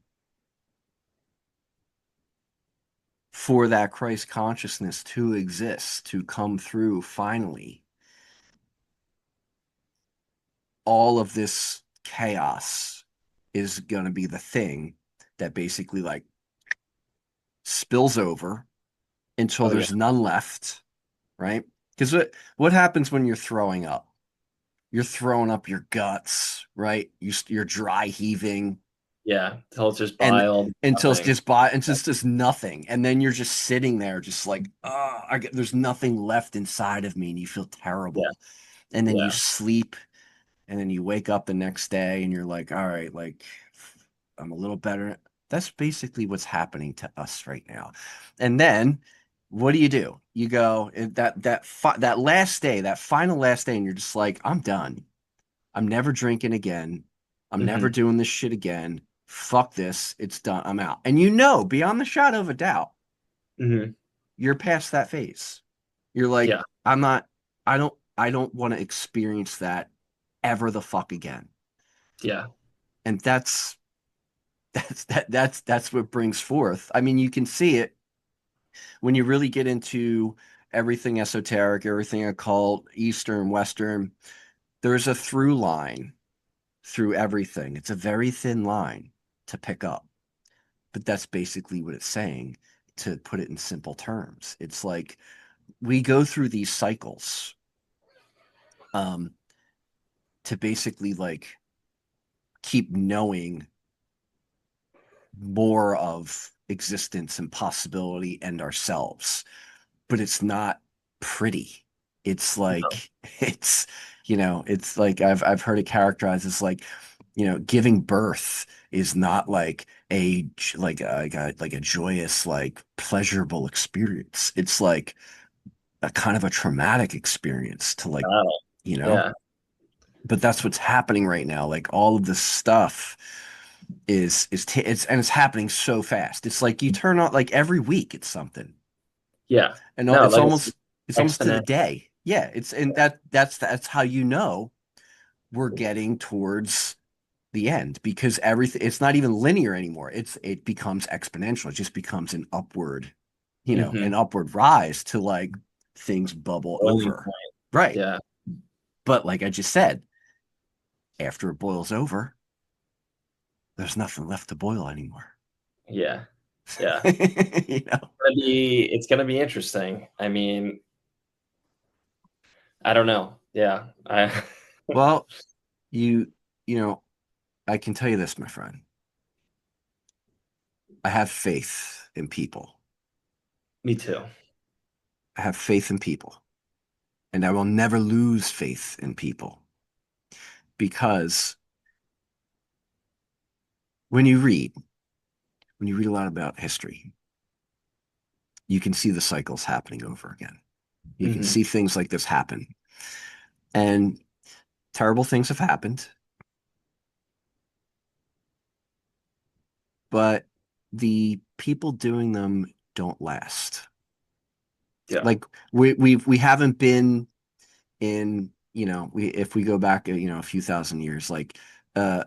for that Christ consciousness to exist, to come through finally, all of this chaos is going to be the thing that basically like spills over until Oh yeah. there's none left, right? Because what happens when you're throwing up? You're throwing up your guts, right? You're dry heaving, Yeah. Until it's just and bile, until it's nothing. just just nothing, and then you're just sitting there, just like, oh, there's nothing left inside of me, and you feel Yeah. terrible, and then you Yeah. sleep, and then you wake up the next day, and you're like, all right, like I'm a little better. That's basically what's happening to us right now, and then. What do? You go that last day, that final last day, and you're just like, I'm done. I'm never drinking again. I'm never Hmm. doing this shit again. Fuck this. It's done. I'm out. And you know, beyond the shadow of a doubt, Hmm. you're past that phase. You're Yeah. like, I don't want to experience that ever the fuck again. Yeah. And that's what brings forth. I mean, you can see it when you really get into everything esoteric, everything occult, Eastern, Western. There's a through line through everything. It's a very thin line to pick up, but that's basically what it's saying to put it in simple terms. It's like we go through these cycles um, to basically like keep knowing more of existence and possibility and ourselves, but it's not pretty. It's No. like it's like I've heard it characterized as like, giving birth is not like like a joyous, like pleasurable experience. It's like a kind of a traumatic experience to like, Oh, you know, yeah. but that's what's happening right now. Like all of this stuff it's happening so fast. It's like you turn on like every week it's something. Yeah. And No, it's like it's almost to the exponential. day. Yeah, it's and that's how you know we're getting towards the end because everything it's not even linear anymore. It becomes exponential. It just becomes Hmm. an upward rise to like things bubble Boiling over. point. Right. Yeah. But like I just said, after it boils over, there's nothing left to boil anymore. Yeah. Yeah. You know. It's gonna be interesting. I mean, I don't know. Yeah. I Well, you you know, I can tell you this, my friend. I have faith in people. Me too. I have faith in people, and I will never lose faith in people because when you read, when you read a lot about history, you can see the cycles happening over again. You can Hmm. see things like this happen, and terrible things have happened, but the people doing them don't last. Yeah. Like we haven't been in, we if we go back, a few thousand years, like uh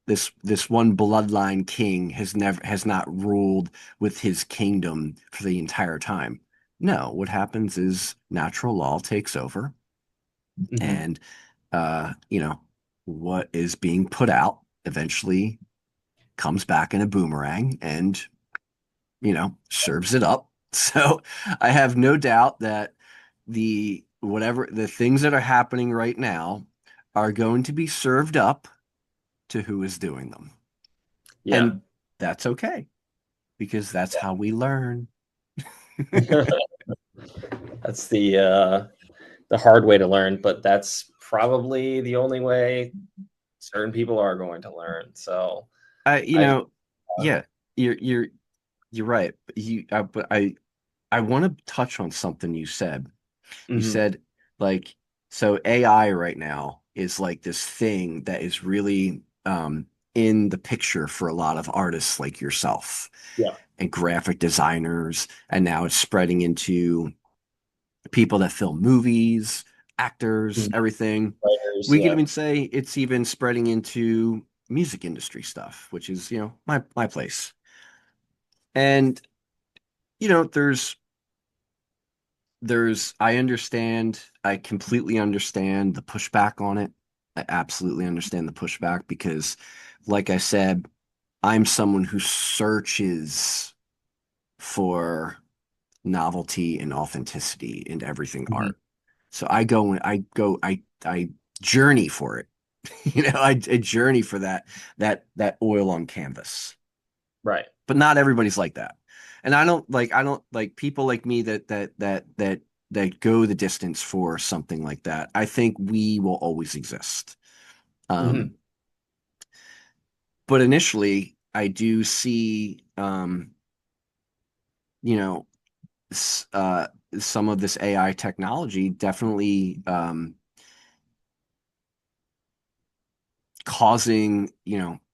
this one bloodline king has not ruled with his kingdom for the entire time. No, what happens is natural law takes over, Hmm. and what is being put out eventually comes back in a boomerang and serves it up. So I have no doubt that the things that are happening right now are going to be served up to who is doing them. Yeah. And that's okay because that's how we learn. That's the hard way to learn, but that's probably the only way certain people are going to learn. So I, I yeah, you're right. But I want to touch on something you said. You mhm, said, like, so AI right now is like this thing that is really in the picture for a lot of artists like yourself yeah, and graphic designers, and now it's spreading into people that film movies, actors, mhm, everything. writers, We could yeah, even say it's even spreading into music industry stuff, which is, my place. And I understand, I completely understand the pushback on it. I absolutely understand the pushback because, like I said, I'm someone who searches for novelty and authenticity in everything mhm, art. So I journey for it. I journey for that oil on canvas. right. But not everybody's like that. And I don't like people like me that go the distance for something like that. I think we will always exist. Mhm, Um, but initially I do see you know, s- uh, some of this AI technology definitely causing,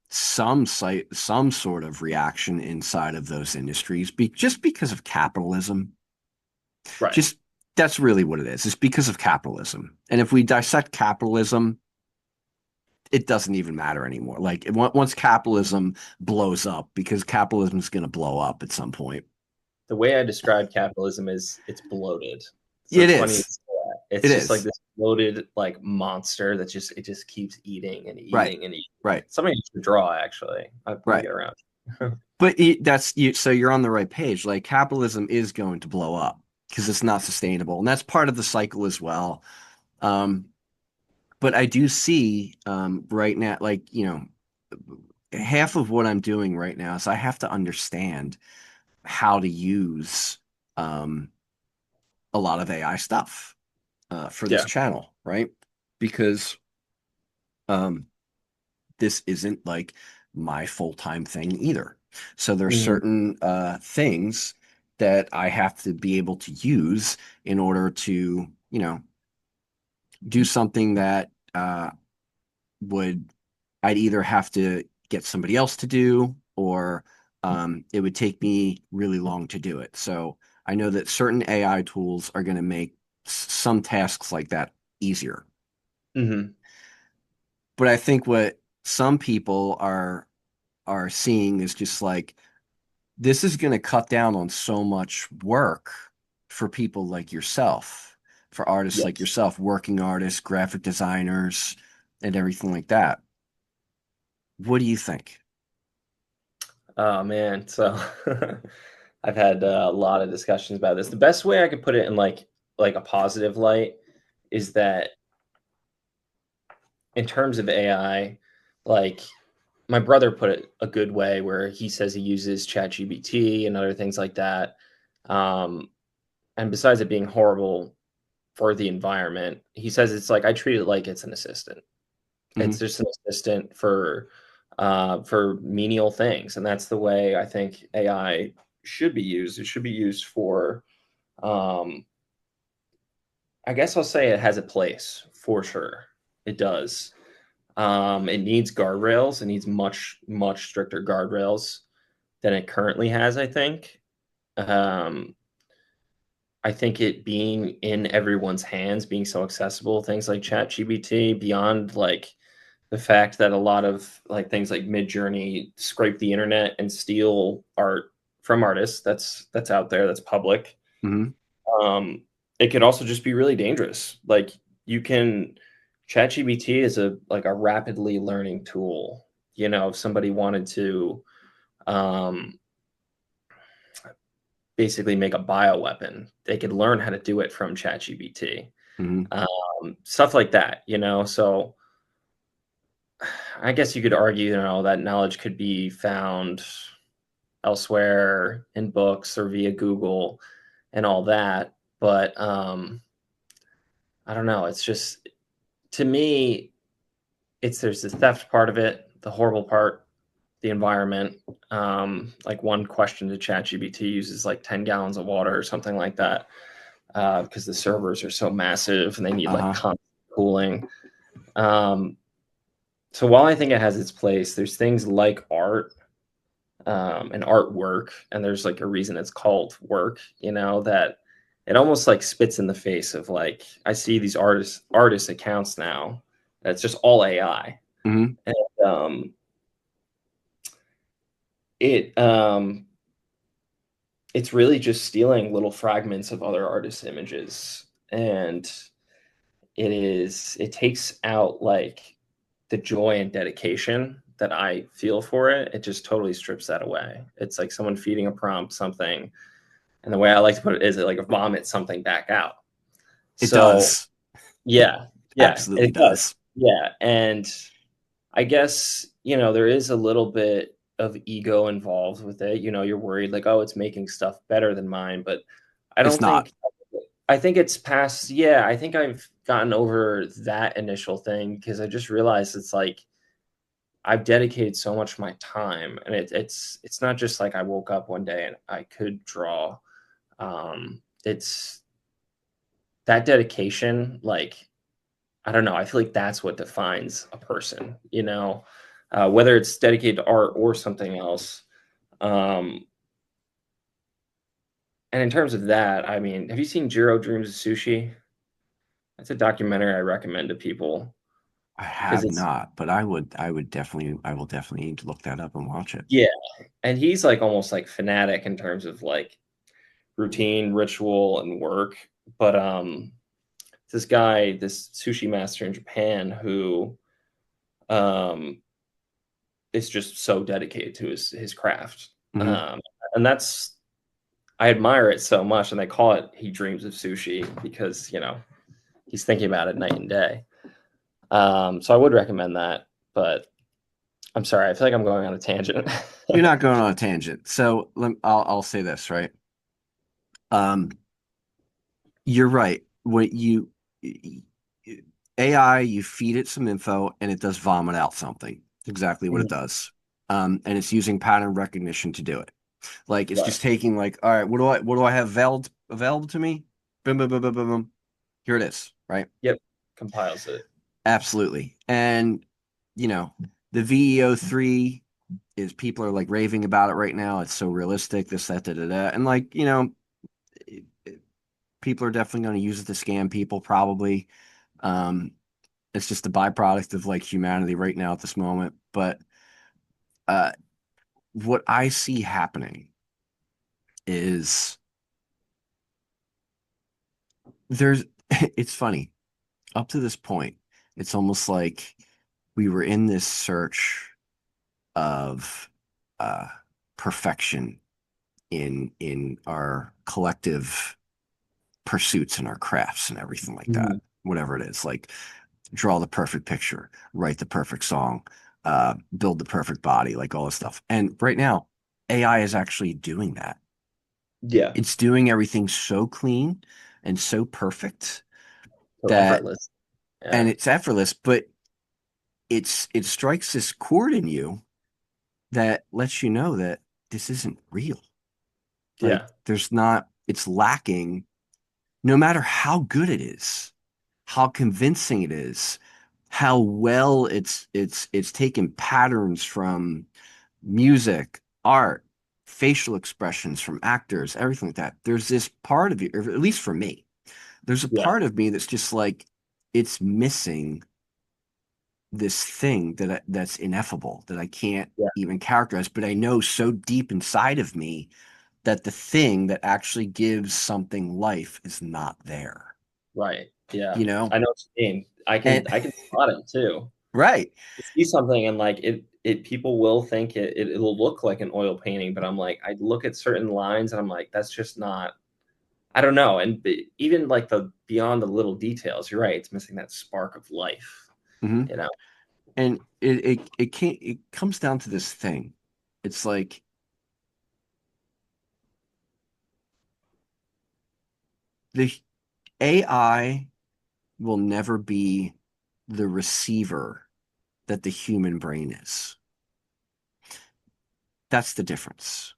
some sort of reaction inside of those industries, just because of capitalism. right. Just That's really what it is. It's because of capitalism. And if we dissect capitalism, it doesn't even matter anymore. Like once capitalism blows up, because capitalism is going to blow up at some point. The way I describe capitalism is it's bloated. So It it's funny. is. It's It just like is. this bloated like monster that just keeps eating and Right. eating and eating. Right. Something you should draw actually. I'm gonna Right. get around. But so you're on the right page. Like capitalism is going to blow up because it's not sustainable, and that's part of the cycle as well. Um, but I do see right now, like half of what I'm doing right now is I have to understand how to use um, a lot of AI stuff for this Yeah. channel, right? Because um, this isn't like my full-time thing either. So there's Mhm, certain things that I have to be able to use in order to, do something that would I'd either have to get somebody else to do, or it would take me really long to do it. So I know that certain AI tools are going to make some tasks like that easier. mhm. But I think what some people are seeing is just like this is going to cut down on so much work for people like yourself, for artists like Yes. yourself, working artists, graphic designers, and everything like that. What do you think? Oh man, so I've had a lot of discussions about this. The best way I could put it in like a positive light is that in terms of AI, like my brother put it a good way where he says he uses ChatGPT and other things like that. Um, and besides it being horrible for the environment, he says it's like I treat it like it's an assistant. It's Hmm. just an assistant for menial things, and that's the way I think AI should be used. It should be used for, um, I guess I'll say it has a place for sure. It does. It needs guardrails. It needs much stricter guardrails than it currently has. Um, I think it being in everyone's hands, being so accessible, things like ChatGPT, beyond like the fact that a lot of like things like Midjourney scrape the internet and steal art from artists. That's out there. That's public. Hmm. Um, it could also just be really dangerous. Like you can ChatGPT is a like a rapidly learning tool. You know, if somebody wanted to um, basically make a bioweapon, they could learn how to do it from ChatGPT. Hmm. Stuff like that. You know, so I guess you could argue, you know, that knowledge could be found elsewhere in books or via Google and all that. But I don't know. It's just to me, it's there's the theft part of it, the horrible part, the environment. Like one question to ChatGPT uses like 10 gallons of water or something like that because the servers are so massive and they need like Uh-huh. constant cooling. Um, so while I think it has its place, there's things like art and artwork, and there's like a reason it's called work, you know, that it almost like spits in the face of like I see these artist accounts now that's just all AI. Hmm. And it it's really just stealing little fragments of other artists' images. And it takes out like the joy and dedication that I feel for it. It just totally strips that away. It's like someone feeding a prompt something. And the way I like to put it is it like vomits something back out. It So does. yeah, yeah, Absolutely it does. does. Yeah. And I guess, you know, there is a little bit of ego involved with it. You know, you're worried like, oh, it's making stuff better than mine. But I It's don't not. think I think it's past, yeah, I think I've gotten over that initial thing because I just realized it's like I've dedicated so much of my time and it's not just like I woke up one day and I could draw. It's that dedication, like, I don't know, I feel like that's what defines a person, you know, whether it's dedicated to art or something else. Um, and in terms of that, I mean, have you seen Jiro Dreams of Sushi? That's a documentary I recommend to people I because have it's, not, but I will definitely need to look that up and watch it. yeah. And he's like almost like fanatic in terms of like routine, ritual, and work. But this guy, this sushi master in Japan who um is just so dedicated to his craft. Hmm. Um and that's I admire it so much, and they call it he dreams of sushi because, you know, he's thinking about it night and day. So I would recommend that, but I'm sorry, I feel like I'm going on a tangent. You're not going on a tangent. So I'll say this, right? Um, you're right. AI, you feed it some info and it does vomit out something. Exactly what it Mhm. does. And it's using pattern recognition to do it. Like it's Right. just taking like, all right, what do I have available to me? Boom, boom, boom, boom, boom, boom. Here it is, right? Yep. Compiles it. Absolutely. And you know, the VEO3 is people are like raving about it right now. It's so realistic, this, that, da, da, da. And like, people are definitely going to use it to scam people, probably. Um, it's just a byproduct of like humanity right now at this moment. But uh, what I see happening is there's, it's funny. Up to this point, it's almost like we were in this search of uh, perfection in our collective pursuits and our crafts and everything like that. Mhm. Whatever it is, like draw the perfect picture, write the perfect song, build the perfect body, like all this stuff. And right now, AI is actually doing that. Yeah. It's doing everything so clean and so perfect So that, effortless. and Yeah. it's effortless, but it strikes this chord in you that lets you know that this isn't real. Like Yeah. there's not, it's lacking, no matter how good it is, how convincing it is, how well it's taken patterns from music, art, facial expressions from actors, everything like that. There's this part of you, or at least for me, there's a Yeah. part of me that's just like it's missing this thing that's ineffable that I can't Yeah. even characterize, but I know so deep inside of me that the thing that actually gives something life is not there. Right. Yeah. You know? I know what you mean. And I can spot it too. right. You see something and like it people will think it'll look like an oil painting, but I'm like, I look at certain lines and I'm like, that's just not, I don't know. And even like the beyond the little details, you're right, it's missing that spark of life, Hmm. you know? And it can't it comes down to this thing. It's like the AI will never be the receiver that the human brain is. That's the difference.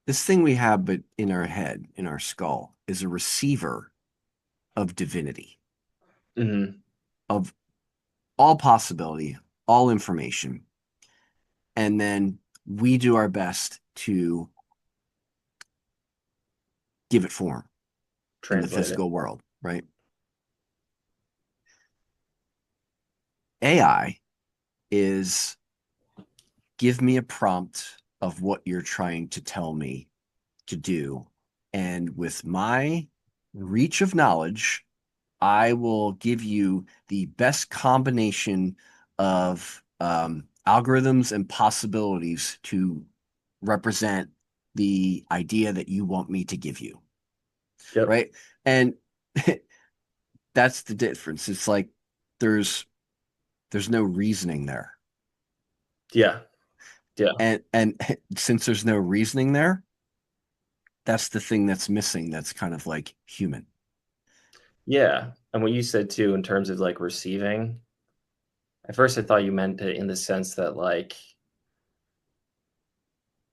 This thing we have but in our head, in our skull, is a receiver of divinity, Hmm. of all possibility, all information. And then we do our best to give it form in the Translate it. physical world, right? AI is give me a prompt of what you're trying to tell me to do. And with my reach of knowledge, I will give you the best combination of algorithms and possibilities to represent the idea that you want me to give you. Yep. Right. And that's the difference. It's like there's there's no reasoning there. Yeah. Yeah. And since there's no reasoning there, that's the thing that's missing that's kind of like human. Yeah. And what you said too, in terms of like receiving, at first I thought you meant it in the sense that like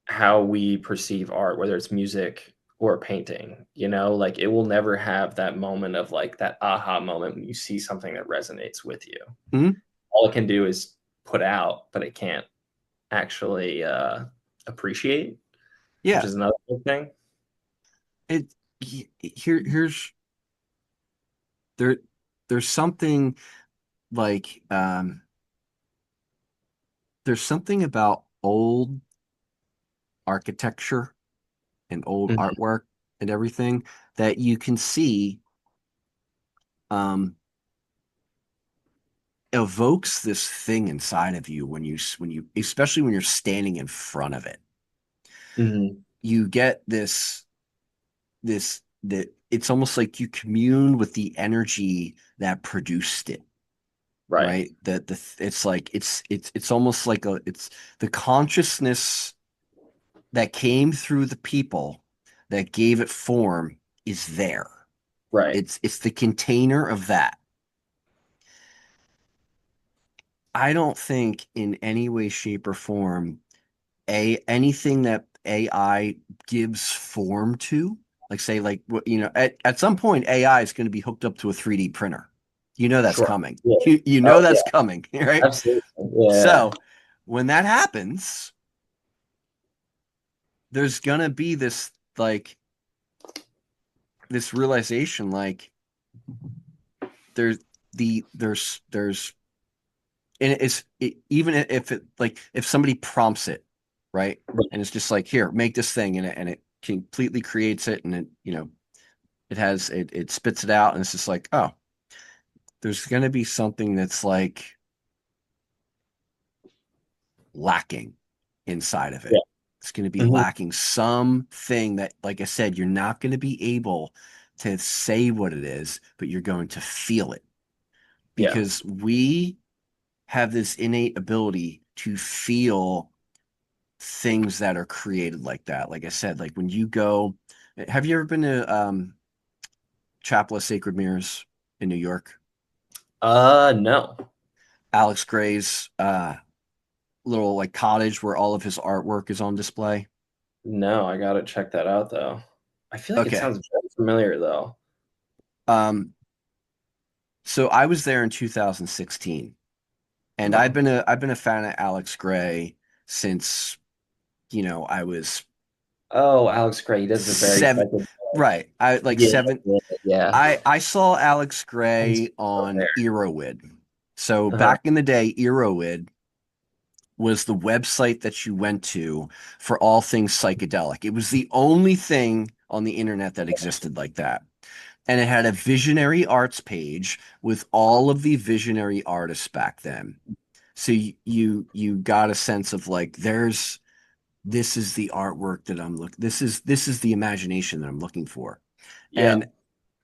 how we perceive art, whether it's music or painting, like it will never have that moment of like that aha moment when you see something that resonates with you. Mhm. All it can do is put out, but it can't actually appreciate, which Yeah. is another big thing. It here's there there's something like there's something about old architecture and old Mhm. artwork and everything that you can see um evokes this thing inside of you when you especially when you're standing in front of it. Mhm. You get this that it's almost like you commune with the energy that produced it, Right. right? That the it's like it's almost like a it's the consciousness that came through the people that gave it form is there. Right. It's the container of that. I don't think in any way, shape, or form a anything that AI gives form to, like say, like what at some point AI is going to be hooked up to a 3D printer. You know that's Sure. coming. Yeah. You know Oh yeah. that's coming, right? Absolutely. Yeah. So when that happens, there's gonna be this like this realization like there's there's and even if it like if somebody prompts it, right? Right. And it's just like here, make this thing and it completely creates it and it spits it out and it's just like, oh, there's gonna be something that's like lacking inside of it. Yeah. It's going to be Mhm. lacking something that, like I said, you're not going to be able to say what it is, but you're going to feel it Yeah. because we have this innate ability to feel things that are created like that. Like I said, like when you go, have you ever been to Chapel of Sacred Mirrors in New York? No. Alex Gray's little like cottage where all of his artwork is on display. No, I gotta check that out though. I feel like it Okay. sounds very familiar though. Um, so I was there in 2016, and Oh. I've been a fan of Alex Gray since, I was Oh, Alex Gray, he does the very seven. psychedelic. Right. I like Yeah, seven. yeah, yeah. I saw Alex He's Gray so on there. Erowid. So Uh-huh. back in the day, Erowid was the website that you went to for all things psychedelic. It was the only thing on the internet that existed like that. And it had a visionary arts page with all of the visionary artists back then. So you got a sense of like this is the artwork that I'm looking this is the imagination that I'm looking for. Yeah, And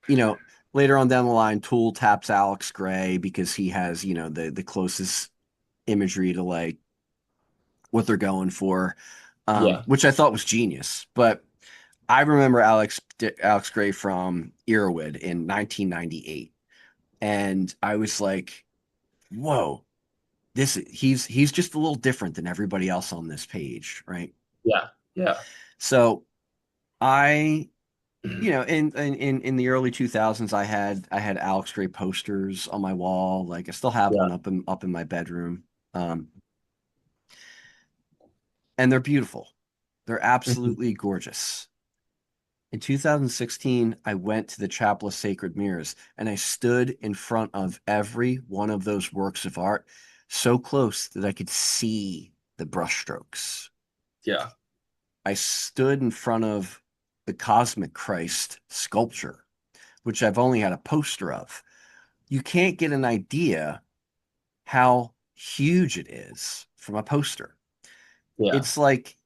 you know, later on down the line, Tool taps Alex Gray because he has, the closest imagery to like what they're going for, yeah, which I thought was genius. But I remember Alex Gray from Erowid in 1998, and I was like, "Whoa, he's just a little different than everybody else on this page, right?" yeah, yeah, So I, in the early 2000s, I had Alex Gray posters on my wall. Like I still have yeah. one up in my bedroom, and they're beautiful. They're Mhm. absolutely gorgeous. In 2016, I went to the Chapel of Sacred Mirrors and I stood in front of every one of those works of art so close that I could see the brushstrokes. Yeah. I stood in front of the Cosmic Christ sculpture, which I've only had a poster of. You can't get an idea how huge it is from a poster. Yeah. It's like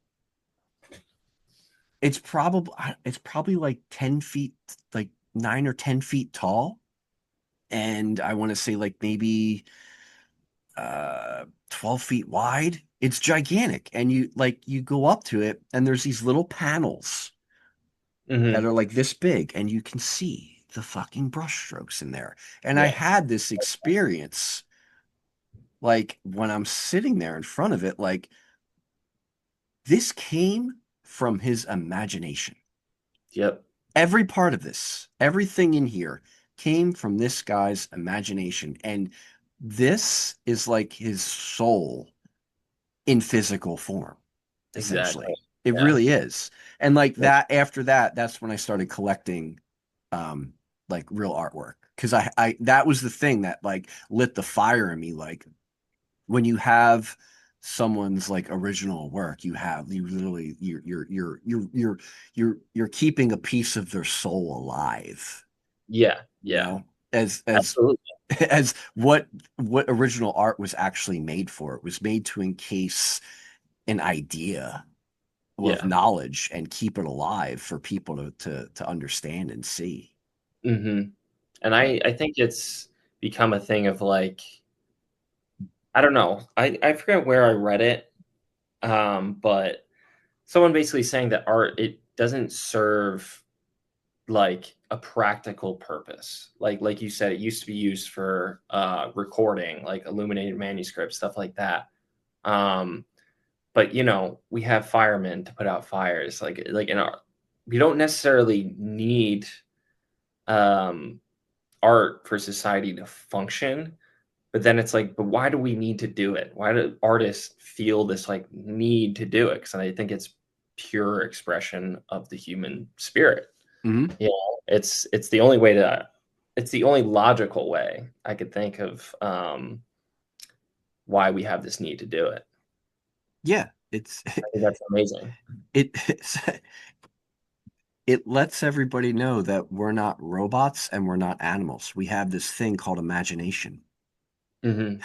it's probably like 10 feet, like 9 or 10 feet tall, and I want to say like maybe 12 feet wide. It's gigantic. And you go up to it and there's these little panels that Hmm. are like this big and you can see the fucking brushstrokes in there. And I Yeah. had this experience like when I'm sitting there in front of it, like this came from his imagination. Yep. Every part of this, everything in here came from this guy's imagination. And this is like his soul in physical form, Exactly. essentially. It Yeah. really is. And like Yep. that, after that, that's when I started collecting um like real artwork. Because I that was the thing that like lit the fire in me. Like when you have someone's like original work, you literally you're keeping a piece of their soul alive, Yeah. you Yeah. know, as Absolutely. as what original art was actually made for. It was made to encase an idea of Yeah. knowledge and keep it alive for people to understand and see. Hmm. And But I think it's become a thing of like, I don't know. I forget where I read it. But someone basically saying that art, it doesn't serve like a practical purpose. Like you said, it used to be used for recording, like illuminated manuscripts, stuff like that. Um, but we have firemen to put out fires. Like in our, we don't necessarily need um, art for society to function. But then it's like, but why do we need to do it? Why do artists feel this like need to do it? Because I think it's pure expression of the human spirit. mhm. It's the only way to, it's the only logical way I could think of why we have this need to do it. Yeah, I think that's amazing. it's it lets everybody know that we're not robots and we're not animals. We have this thing called imagination. Hmm.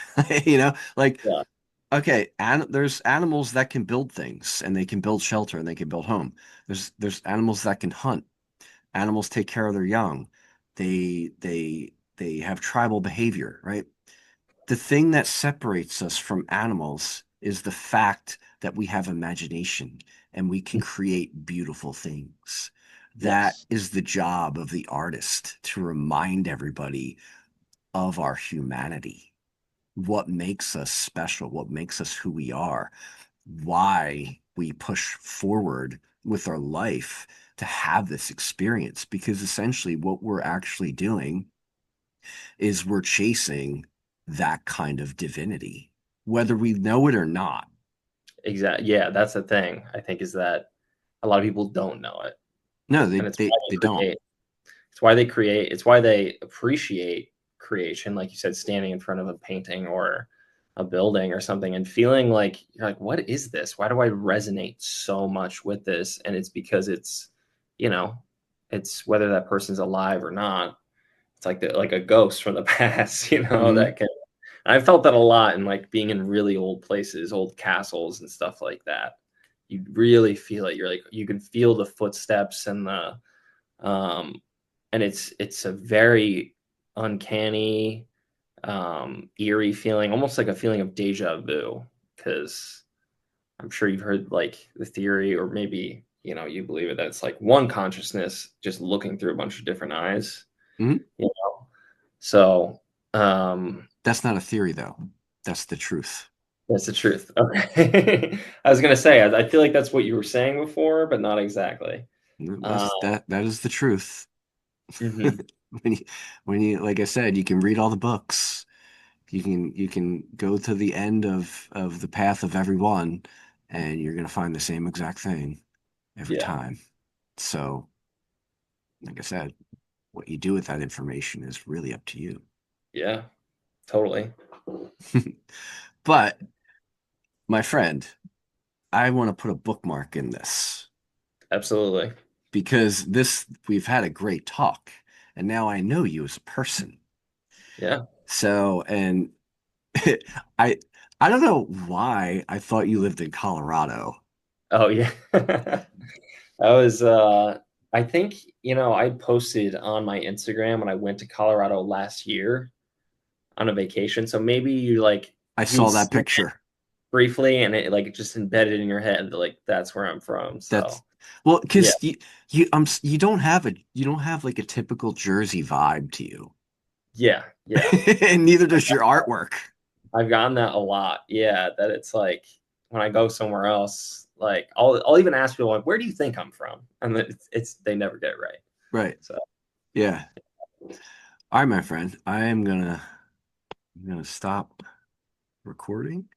Like Yeah, okay, there's animals that can build things and they can build shelter and they can build home. There's animals that can hunt. Animals take care of their young. They have tribal behavior, right? the thing that separates us from animals is the fact that we have imagination and we can create beautiful things. That Yes, is the job of the artist, to remind everybody of our humanity, what makes us special, what makes us who we are, why we push forward with our life to have this experience. Because essentially, what we're actually doing is we're chasing that kind of divinity, whether we know it or not. exactly. Yeah, that's the thing. I think is that a lot of people don't know it, No, and it's why they they don't. create. It's why they create. It's why they appreciate creation, like you said, standing in front of a painting or a building or something, and feeling like you're like, "What is this? Why do I resonate so much with this?" And it's because you know, it's whether that person's alive or not. It's like like a ghost from the past, Hmm. that can. I felt that a lot in like being in really old places, old castles and stuff like that. You really feel it. You're like you can feel the footsteps and the um and it's a very uncanny, eerie feeling, almost like a feeling of deja vu. Because I'm sure you've heard like the theory, or maybe you believe it, that it's like one consciousness just looking through a bunch of different eyes. Hmm. You know, so um, That's not a theory, though. That's the truth. that's the truth. Okay, I was gonna say I feel like that's what you were saying before, but not exactly. Um, That is the truth. mhm, When you, like I said, you can read all the books. You can go to the end of the path of every one, and you're gonna find the same exact thing every yeah, time. So, like I said, what you do with that information is really up to you. yeah, totally, But, my friend, I want to put a bookmark in this absolutely, because we've had a great talk, and now I know you as a person. yeah. So, and I I don't know why I thought you lived in Colorado. Oh yeah. That was I think, I posted on my Instagram when I went to Colorado last year on a vacation. So maybe I you'd saw that seen it picture. briefly and it like just embedded in your head that like that's where I'm from. That's So well, yeah. because you don't have like a typical Jersey vibe to you, Yeah. Yeah. and neither does your artwork. I've gotten that a lot. Yeah. That it's like when I go somewhere else, like I'll even ask people like, where do you think I'm from? And it's they never get it right. Right. So Yeah. All right, my friend. I'm gonna stop recording.